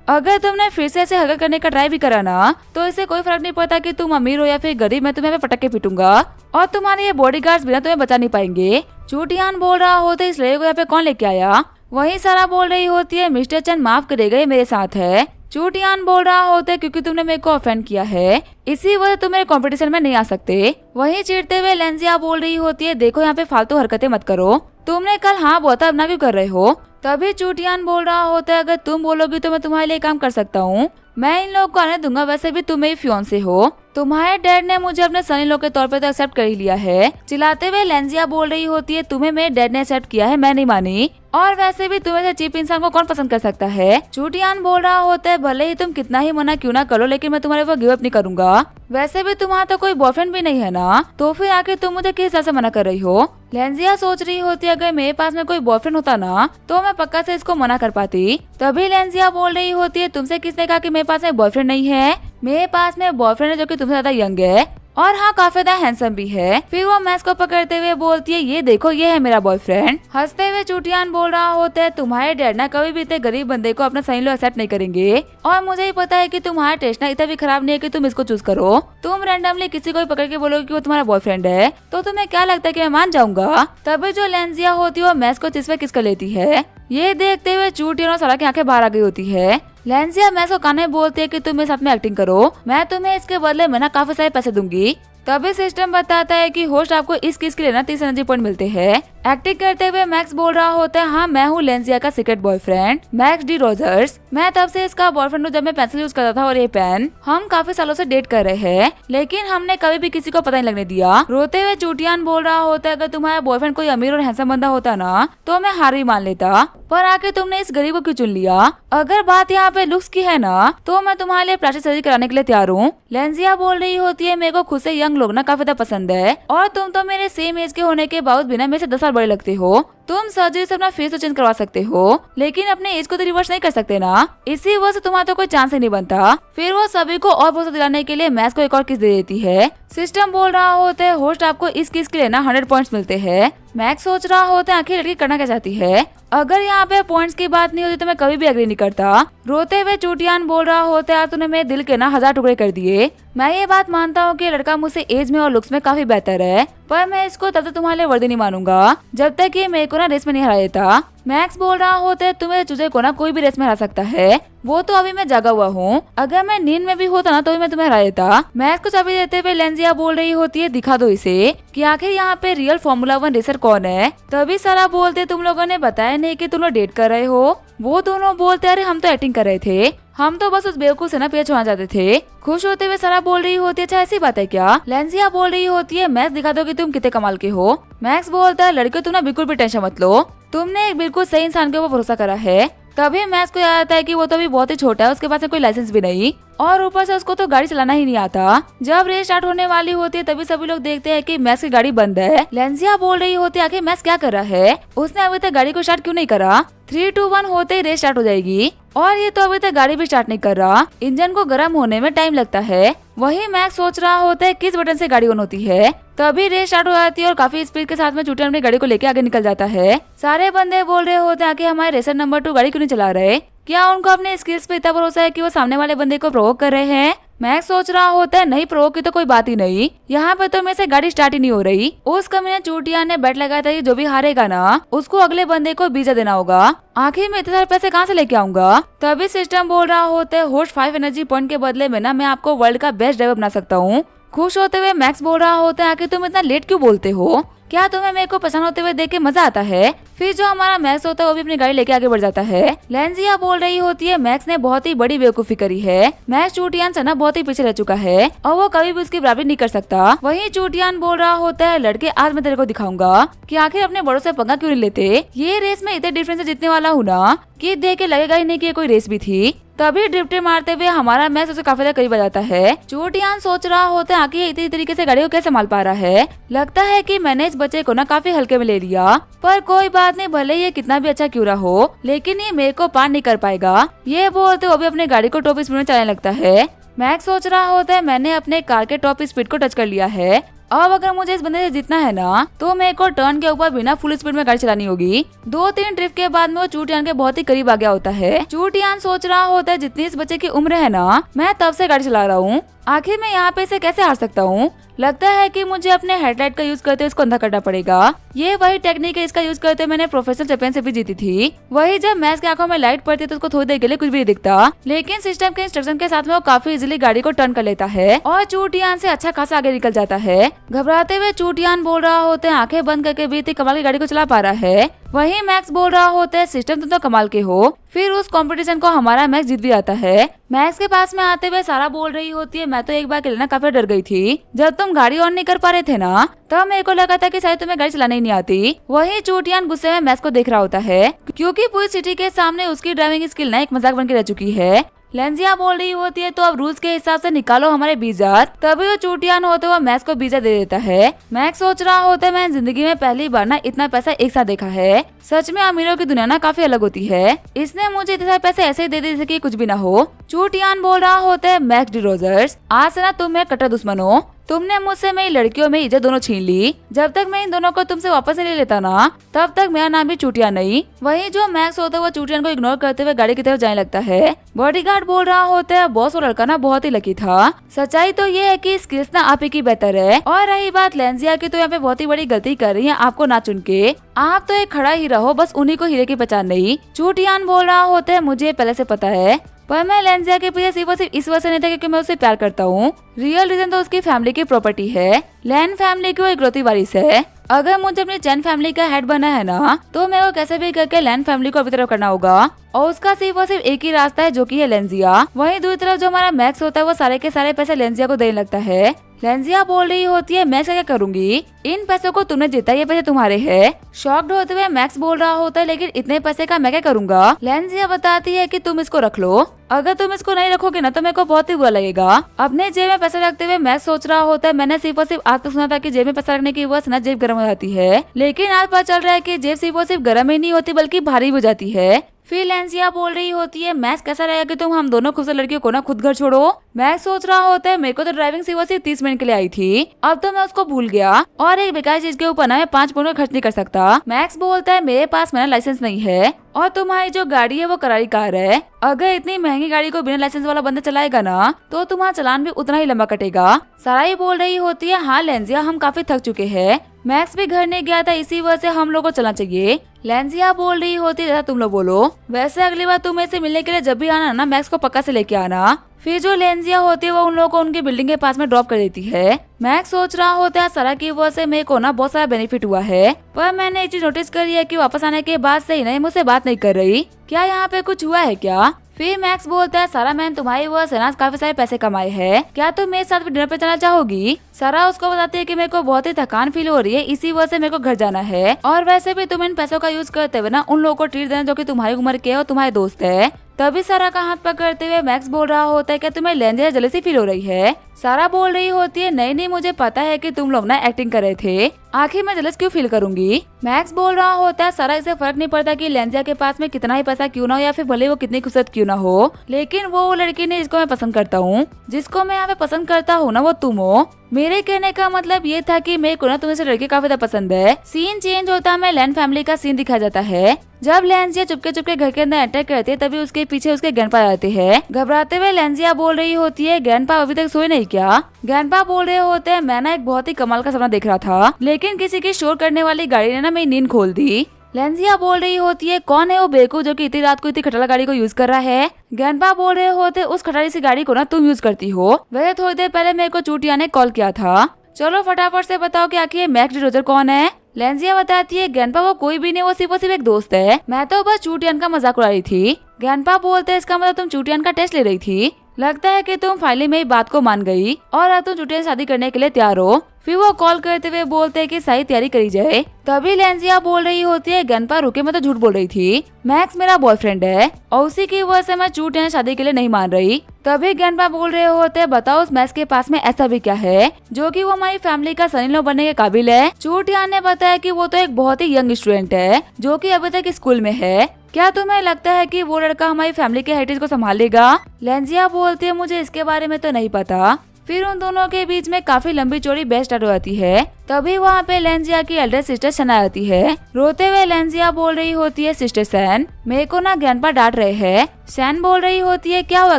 अगर तुमने फिर से ऐसे हरकत करने का ट्राई भी करा ना तो इससे कोई फर्क नहीं पड़ता कि तुम अमीर हो या फिर गरीब, मैं तुम्हें पटक के पीटूंगा और तुम्हारे ये बॉडीगार्ड्स बिना तुम्हें बचा नहीं पाएंगे। चूटियान बोल रहा होता है, इस लड़के को यहाँ पे कौन लेके आया। वहीं सारा बोल रही होती है, मिस्टर चंद माफ करेगा ये मेरे साथ है। चूटियान बोल रहा होता है, क्योंकि तुमने मेरे को ऑफेंड किया है इसी वजह तुम मेरे कंपटीशन में नहीं आ सकते। वहीं चिढ़ते हुए लेंजिया बोल रही होती है, देखो यहाँ पे फालतू हरकतें मत करो, तुमने कल हाँ बोला था अब ना क्यों कर रहे हो। तभी चूटियान बोल रहा होता है, अगर तुम बोलोगी तो मैं तुम्हारे लिए काम कर सकता हूँ, मैं इन लोगों को आने दूंगा, वैसे भी तुम मेरी फियांसे हो, तुम्हारे डैड ने मुझे अपने सन इन लॉ के तौर पे तो एक्सेप्ट कर ही लिया है। चिल्लाते हुए लेंजिया बोल रही होती है, तुम्हें मेरे डैड ने एक्सेप्ट किया है, मैं नहीं मानी, और वैसे भी तुम्हें से चीप इंसान को कौन पसंद कर सकता है। चूटियान बोल रहा होता है, भले ही तुम कितना ही मना क्यों ना करो लेकिन मैं तुम्हारे ऊपर गिव अप नहीं करूंगा, वैसे भी तुम्हारा तो कोई बॉयफ्रेंड भी नहीं है ना, तो फिर आखिर तुम मुझे किस हिसाब से मना कर रही हो। लेंजिया सोच रही होती है, अगर मेरे पास में कोई बॉयफ्रेंड होता ना तो मैं पक्का से इसको मना कर पाती। तभी लेंजिया बोल रही होती है, तुमसे किसने कहा कि मेरे पास में बॉयफ्रेंड नहीं है, मेरे पास में बॉयफ्रेंड है जो कि तुमसे ज्यादा यंग है और हाँ काफी ज्यादा हैंडसम भी है। फिर वो मैक्स को पकड़ते हुए बोलती है, ये देखो ये है मेरा बॉयफ्रेंड। हंसते हुए चूटियान बोल रहा होता है, तुम्हारे डैड ना कभी भी इतने गरीब बंदे को अपना सही लो एक्सेप्ट नहीं करेंगे और मुझे ही पता है कि तुम्हारा टेस्ट ना इतना भी खराब नहीं है कि तुम इसको चूज करो। तुम रैंडमली किसी को भी पकड़ के बोलोगे कि वो तुम्हारा बॉयफ्रेंड है तो तुम्हें क्या लगता है कि मैं मान जाऊंगा। तभी जो लेंजिया होती है वो मैक्स को चिस पे किस कर लेती है। ये देखते हुए चूटियान और सारा की आंखें बाहर आ गई होती है। लेंजिया मैक्स को काने बोलती है कि तुम मेरे साथ में एक्टिंग करो, मैं तुम्हें इसके बदले में ना काफी सारे पैसे दूंगी। तभी सिस्टम बताता है कि होस्ट आपको इस किस के लिए ना 30 एनर्जी पॉइंट मिलते हैं। एक्टिंग करते हुए मैक्स बोल रहा होता है, हाँ मैं हूँ लेंजिया का secret boyfriend max D Rogers, मैं तब से इसका बॉयफ्रेंड हूँ जब मैं पेंसिल यूज करता था और ये पेन, हम काफी सालों से डेट कर रहे हैं लेकिन हमने कभी भी किसी को पता नहीं लगने दिया। रोते हुए चूटियान बोल रहा होता है, अगर तुम्हारा बॉयफ्रेंड कोई अमीर और हैंडसम बंदा होता ना तो मैं हार ही मान लेता, पर आके तुमने इस गरीब को क्यों चुन लिया। अगर बात यहाँ पे लुक्स की है ना तो मैं तुम्हारे लिए प्लास्टिक सर्जरी कराने के लिए तैयार हूँ। लेंजिया बोल रही होती है, मेरे को खुद से यंग लोग ना काफी ज्यादा पसंद है और तुम तो मेरे सेम एज के होने के बावजूद बिना मेरे से 10 साल बड़े लगते हो, तुम सर्जरी से अपना फेस तो चेंज करवा सकते हो लेकिन अपने एज को तो रिवर्स नहीं कर सकते ना, इसी वजह से तुम्हारा तो कोई चांस ही नहीं बनता। फिर वो सभी को और भरोसा दिलाने के लिए मैक्स को एक और किस दे देती है। सिस्टम बोल रहा होता है, होस्ट आपको इस किस के लिए ना 100 पॉइंट्स मिलते हैं। मैक्स सोच रहा होता है आखिर लड़की करना क्या चाहती है, अगर यहाँ पे पॉइंट्स की बात नहीं होती तो मैं कभी भी एग्री नहीं करता। रोते हुए चूटियान बोल रहा होता है, तूने मेरे दिल के ना 1000 टुकड़े कर दिए, मैं ये बात मानता हूँ कि लड़का मुझसे एज में और लुक्स में काफी बेहतर है, पर मैं इसको तब तक तुम्हारे लिए वर्दी नहीं मानूंगा जब तक ये मेरे को ना रेस में नहीं हरा देता। मैक्स बोल रहा होता है, तुम्हें चूजे को ना कोई भी रेस में हरा सकता है, वो तो अभी मैं जगा हुआ हूँ, अगर मैं नींद में भी होता ना तो भी मैं तुम्हें हरा देता। मैक्स को चाबी देते हुए लेंजिया बोल रही होती है, दिखा दो इसे कि आखिर यहाँ पे रियल फॉर्मूला 1 रेसर कौन है। तभी सारा बोलते, तुम लोगों ने बताया नहीं कि तुम लोग डेट कर रहे हो। वो दोनों बोलते, अरे हम तो एक्टिंग कर रहे थे, हम तो बस उस बेवकूफ से ना पेड़ छुआ जाते थे। खुश होते हुए सारा बोल रही होती है, अच्छा ऐसी बात है क्या। लेंजिया बोल रही होती है, मैक्स दिखा दो कि तुम कितने कमाल के हो। मैक्स बोलता है, लड़के तुम ना बिल्कुल भी टेंशन मत लो, तुमने एक बिल्कुल सही इंसान के ऊपर भरोसा करा है, तभी मैक्स को याद आता है कि वो तो अभी बहुत ही छोटा है, उसके पास कोई लाइसेंस भी नहीं और ऊपर से उसको तो गाड़ी चलाना ही नहीं आता। जब रेस स्टार्ट होने वाली होती है तभी सभी लोग देखते हैं कि मैक्स की गाड़ी बंद है। लेंजिया बोल रही होती है आखिर मैक्स क्या कर रहा है, उसने अभी तक गाड़ी को स्टार्ट क्यों नहीं करा। 3, 2, 1 होते ही रेस स्टार्ट हो जाएगी और ये तो अभी तक गाड़ी भी स्टार्ट नहीं कर रहा, इंजन को गर्म होने में टाइम लगता है। वही मैक्स सोच रहा होता है किस बटन से गाड़ी ऑन होती है। तभी रेस स्टार्ट हो जाती है और काफी स्पीड के साथ में चूटियान अपनी गाड़ी को लेके आगे निकल जाता है। सारे बंदे बोल रहे होते हैं कि हमारे रेसर नंबर 2 गाड़ी क्यों नहीं चला रहे, क्या उनको अपने स्किल्स पे इतना भरोसा है कि वो सामने वाले बंदे को प्रोवोक कर रहे हैं। मैक्स सोच रहा होता है नहीं, प्रोवोक की तो कोई बात ही नहीं, यहाँ पे तो मेरे से गाड़ी स्टार्ट ही नहीं हो रही। उस कमीने चूटियान ने बेट लगाया था कि जो भी हारेगा ना उसको अगले बंदे को बीजा देना होगा। आखिर में इतने सारे पैसे कहाँ से लेके आऊंगा। तभी सिस्टम बोल रहा होता है होस्ट 5 एनर्जी पॉइंट के बदले में ना मैं आपको वर्ल्ड का बेस्ट ड्राइवर बना सकता हूँ। खुश होते हुए मैक्स बोल रहा होता है आखिर तुम इतना लेट क्यों बोलते हो, क्या तुम्हें मेरे को पसंद होते हुए देख के मजा आता है। फिर जो हमारा मैक्स होता है वो भी अपनी गाड़ी लेके आगे बढ़ जाता है। लेंजिया बोल रही होती है मैक्स ने बहुत ही बड़ी बेवकूफी करी है, मैक्स चूटियान से ना बहुत ही पीछे रह चुका है और वो कभी भी उसकी बराबरी नहीं कर सकता। वही चूटियान बोल रहा होता है लड़के आज मैं तेरे को दिखाऊंगा कि आखिर अपने बड़ों से पंगा क्यों नहीं लेते। ये रेस में इतने डिफरेंस से जीतने वाला हूँ ना कि देख के लगेगा ही नहीं कि कोई रेस भी थी। तभी ड्रिफ्ट मारते हुए हमारा मैक्स उसे काफी करीब आ जाता है। चूटियान सोच रहा होता है आखिर इतनी तरीके से गाड़ी को कैसे संभाल पा रहा है, लगता है कि मैंने इस बच्चे को ना काफी हल्के में ले लिया, पर कोई बात नहीं, भले ये कितना भी अच्छा क्यों रहा हो लेकिन ये मेरे को पार नहीं कर पाएगा। ये बोलते वो भी अपने गाड़ी को टॉप स्पीड में चलाने लगता है। मैक्स सोच रहा होता है मैंने अपने कार के टॉप स्पीड को टच कर लिया है, अब अगर मुझे इस बंदे से जीतना है ना तो मेरे को टर्न के ऊपर बिना फुल स्पीड में गाड़ी चलानी होगी। 2-3 ड्रिफ्ट के बाद में वो चूटियान के बहुत ही करीब आ गया होता है। चूटियान सोच रहा होता है जितनी इस बच्चे की उम्र है ना मैं तब से गाड़ी चला रहा हूँ, आखिर मैं यहाँ पे इसे कैसे हार सकता हूँ। लगता है कि मुझे अपने हेडलाइट का यूज करते हुए इसको अंधा करना पड़ेगा। ये वही टेक्निक है, इसका यूज करते हुए मैंने प्रोफेशनल चैंपियनशिप भी जीती थी। वही जब मैक्स की आंखों में लाइट पड़ती है तो उसको थोड़ी देर के लिए कुछ भी नहीं दिखता, लेकिन सिस्टम के इंस्ट्रक्शन के साथ में वो काफी इजीली गाड़ी को टर्न कर लेता है और चूटियान से अच्छा खासा आगे निकल जाता है। घबराते हुए चूटियान बोल रहा होता है आंखें बंद करके भी इतनी कमाल की गाड़ी को चला पा रहा है। वही मैक्स बोल रहा होता है सिस्टम तुम तो कमाल के हो। फिर उस कंपटीशन को हमारा मैक्स जीत भी आता है। मैक्स के पास में आते हुए सारा बोल रही होती है मैं तो एक बार के लिए ना काफी डर गई थी, जब तुम गाड़ी ऑन नहीं कर पा रहे थे ना तब मेरे को लगा था कि शायद तुम्हें गाड़ी चलाने ही नहीं आती। वही चूटियान गुस्से में मैक्स को देख रहा होता है क्योंकि पूरी सिटी के सामने उसकी ड्राइविंग स्किल ना एक मजाक बन के रह चुकी है। लेंजिया बोल रही होती है तो अब रूल्स के हिसाब से निकालो हमारे बीजा। तभी वो चूटियान होते हुए मैक्स को बीजा दे देता है। मैक्स सोच रहा होता है मैंने जिंदगी में पहली बार ना इतना पैसा एक साथ देखा है, सच में अमीरों की दुनिया ना काफी अलग होती है। इसने मुझे इतने सारे पैसे ऐसे ही दे दिए जैसे कि कुछ भी ना हो। चूटियान बोल रहा होता है मैक्स डी रोजर्स आज से ना तुम मेरे कट्टर दुश्मन हो, तुमने मुझसे मेरी लड़कियों में इज्जत दोनों छीन ली, जब तक मैं इन दोनों को तुमसे वापस नहीं ले लेता ना तब तक मेरा नाम भी चूटियान नहीं। वही जो मैक्स होता है वो चूटियान को इग्नोर करते हुए गाड़ी की तरफ जाने लगता है। बॉडीगार्ड बोल रहा होता है बॉस वो लड़का ना बहुत ही लकी था, सच्चाई तो ये है कि स्किल्स ना आप ही की बेहतर है और रही बात लेंजिया की तो यहाँ पे बहुत ही बड़ी गलती कर रही है आपको ना चुन के, आप तो एक खड़ा ही रहो, बस उन्हीं को हीरे की पहचान नहीं। चूटियान बोल रहा होता है मुझे पहले से पता है, पर मैं लेंजिया के पीछे सिर्फ इस वजह से नहीं था क्योंकि मैं उसे प्यार करता हूँ, रियल रीजन तो उसकी फैमिली की प्रॉपर्टी है। लैन फैमिली की वो इकलौती वारिस है, अगर मुझे अपनी चैन फैमिली का हेड बना है ना तो मैं वो कैसे भी करके लैन फैमिली को अभी तरफ करना होगा और उसका सिर्फ और सिर्फ एक ही रास्ता है जो कि है लेंजिया। वहीं दूसरी तरफ जो हमारा मैक्स होता है वो सारे के सारे पैसे लेंजिया को देने लगता है। लेंजिया बोल रही होती है मैं क्या करूंगी, इन पैसों को तुमने जीता, ये पैसे तुम्हारे हैं। शॉक्ड होते हुए मैक्स बोल रहा होता है लेकिन इतने पैसे का मैं क्या करूंगा। लेंजिया बताती है कि तुम इसको रख लो, अगर तुम इसको नहीं रखोगे ना तो मेरे को बहुत ही बुरा लगेगा। अपने जेब में पैसे रखते हुए मैक्स सोच रहा होता है मैंने सिर्फ और सिर्फ आज तक सुना था कि जेब में पैसा रखने की वजह से ना जेब गर्म हो जाती है, लेकिन आज पता चल रहा है कि जेब सिर्फ और सिर्फ गर्म ही नहीं होती बल्कि भारी हो जाती है। फिर लेंजिया बोल रही होती है मैक्स कैसा रहेगा कि तुम हम दोनों खूबसूरत लड़कियों को ना खुद घर छोड़ो। मैक्स सोच रहा होता है मेरे को तो ड्राइविंग सिर्फ 30 मिनट के लिए आई थी, अब तो मैं उसको भूल गया और एक बेकार चीज के ऊपर ना मैं 5 पौंड खर्च नहीं कर सकता। मैक्स बोलता है मेरे पास मेरा लाइसेंस नहीं है और तुम्हारी जो गाड़ी है वो करारी कार है, अगर इतनी महंगी गाड़ी को बिना लाइसेंस वाला बंदा चलाएगा ना तो तुम्हारा चालान भी उतना ही लंबा कटेगा। सराई बोल रही होती है हाँ लेंजिया हम काफी थक चुके हैं, मैक्स भी घर नहीं गया था इसी वजह से हम लोग को चलना चाहिए। लेंजिया बोल रही होती है जैसा तुम लोग बोलो, वैसे अगली बार तुम ऐसे मिलने के लिए जब भी आना ना मैक्स को पक्का से लेके आना। फिर जो लेंजिया होती है वो उन लोगों को उनकी बिल्डिंग के पास में ड्रॉप कर देती है। मैक्स सोच रहा होता है सरा की वजह से मेरे को ना बहुत सारा बेनिफिट हुआ है, पर मैंने एक चीज नोटिस करी है कि वापस आने के बाद से ही नहीं मुझसे बात नहीं कर रही, क्या यहाँ पे कुछ हुआ है क्या। फिर मैक्स बोलता है, सारा मैंने तुम्हारी वजह से ना काफी सारे पैसे कमाए हैं, क्या तुम मेरे साथ डिनर पे जाना चाहोगी? सारा उसको बताती है कि मेरे को बहुत ही थकान फील हो रही है, इसी वजह से मेरे को घर जाना है, और वैसे भी तुम इन पैसों का यूज करते हुए ना उन लोगों को ट्रीट देना जो कि तुम्हारी उम्र के और तुम्हारे दोस्त है। तभी सारा का हाथ पकड़ते हुए मैक्स बोल रहा होता है कि तुम्हें लेंजे जलेसी फील हो रही है। सारा बोल रही होती है, नहीं नहीं मुझे पता है कि तुम लोग ना एक्टिंग कर रहे थे, आखिर मैं जलस क्यों फील करूंगी। मैक्स बोल रहा होता है, सारा इसे फर्क नहीं पड़ता कि लेंजिया के पास में कितना ही पैसा क्यों ना हो या फिर भले वो कितनी खूबसूरत क्यों ना हो, लेकिन वो लड़की नहीं जिसको मैं पसंद करता हूँ, जिसको मैं यहाँ पे पसंद करता हूँ ना वो तुम हो। मेरे कहने का मतलब ये था कि मेरे को ना तुम्हें से लड़की काफी ज्यादा पसंद है। सीन चेंज होता है, लैन फैमिली का सीन दिखाया जाता है। जब लेंजिया चुपके चुपके घर के अंदर एंटर करती है तभी उसके पीछे उसके ग्रैंडपा आते हैं। घबराते हुए लेंजिया बोल रही होती है, ग्रैंडपा अभी तक सोए नहीं क्या? ग्रैंडपा बोल रहे होते हैं, मैं ना एक बहुत ही कमाल का सपना देख रहा था, लेकिन किसी की शोर करने वाली गाड़ी ने ना मेरी नींद खोल दी। लेंजिया बोल रही होती है, कौन है वो बेवकूफ जो कि इतनी रात को इतनी खटारा गाड़ी को यूज कर रहा है? ग्रैंडपा बोल रहे होते, उस खटारी सी गाड़ी को ना तुम यूज करती हो, वैसे थोड़ी देर पहले मेरे को चूटिया ने कॉल किया था, चलो फटाफट से बताओ कि आखिर मैक्स डिरोजर कौन है? लेंजिया बताती है, ग्रैंडपा वो कोई भी नहीं, वो सिर्फ एक दोस्त है, मैं तो बस चूटियन का मजाक उड़ा रही थी। ग्रैंडपा बोलते हैं, इसका मतलब तुम चूटियन का टेस्ट ले रही थी, लगता है कि तुम फाइनली मेरी बात को मान गई और अब तुम चूटियन से शादी करने के लिए तैयार हो। फिर वो कॉल करते हुए बोलते हैं कि सही तैयारी करी जाए। तभी लेंजिया बोल रही होती है, ग्रैंडपा रुके, मैं तो झूठ बोल रही थी, मैक्स मेरा बॉयफ्रेंड है और उसी की वजह से मैं चूटियन शादी के लिए नहीं मान रही। तभी ग्रैंडपा बोल रहे होते हैं, बताओ उस मैक्स के पास में ऐसा भी क्या है जो कि वो हमारी फैमिली का सन इन लॉ बनने के काबिल है? चूटियन ने बताया कि वो तो एक बहुत ही यंग स्टूडेंट है जो कि अभी तक स्कूल में है, क्या तुम्हें लगता है कि वो लड़का हमारी फैमिली के हेरिटेज को संभालेगा? लेंजिया बोलती है, मुझे इसके बारे में तो नहीं पता। फिर उन दोनों के बीच में काफी लंबी चौड़ी बहस स्टार्ट हो जाती है। तभी वहाँ पे लेंजिया की एल्डर सिस्टर सन आ जाती है। रोते हुए लेंजिया बोल रही होती है, सिस्टर सैन मेरे को ना ग्रैंडपा डांट रहे हैं। सैन बोल रही होती है, क्या हुआ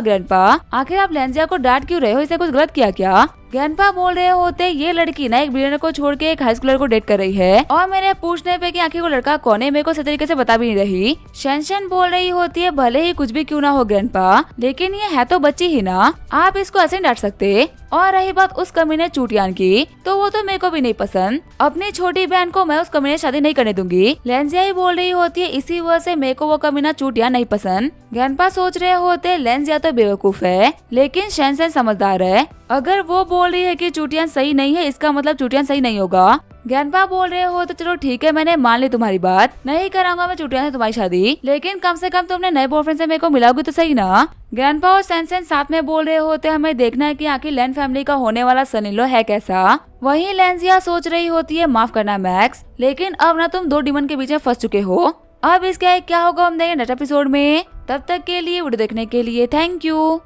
ग्रैंडपा, आखिर आप लेंजिया को डांट क्यों रहे हो, इसे कुछ गलत किया क्या? ग्रैंडपा बोल रहे होते, ये लड़की ना एक बिलियनर को छोड़ के एक हाई स्कूलर को डेट कर रही है और मेरे पूछने पे कि आखिर वो लड़का कौन है मेरे को सही तरीके से बता भी नहीं रही। शेनशन बोल रही होती है, भले ही कुछ भी क्यों ना हो ग्रैंडपा, लेकिन ये है तो बच्ची ही ना, आप इसको ऐसे डांट सकते। और रही बात उस कमीने चूटियान की, तो वो तो मेरे को भी नहीं पसंद, अपनी छोटी बहन को मैं उस कमीने से शादी नहीं करने दूंगी। लेंजिया ही बोल रही होती है, इसी वजह से मेरे को वो कमीना चूटियान नहीं पसंद। ग्रैंडपा सोच रहे होते, लेंजिया तो बेवकूफ है लेकिन शेनशन समझदार है, अगर वो बोल रही है कि चूटियान सही नहीं है इसका मतलब चूटियान सही नहीं होगा। ग्रैंडपा बोल रहे हो तो चलो ठीक है, मैंने मान ली तुम्हारी बात, नहीं कराऊंगा मैं चूटियान से तुम्हारी शादी, लेकिन कम से कम तुमने नए बॉयफ्रेंड से मेरे को मिलाओगी तो सही ना। ग्रैंडपा और शेनशन साथ में बोल रहे होते, हमें देखना है कि आखिर लैन फैमिली का होने वाला सन इन लॉ है कैसा। वहीं लेंजिया सोच रही होती है, माफ करना मैक्स, लेकिन अब ना तुम दो डिमन के बीच में फंस चुके हो, अब इसका क्या होगा हम देखेंगे नेक्स्ट एपिसोड में। तब तक के लिए वीडियो देखने के लिए थैंक यू।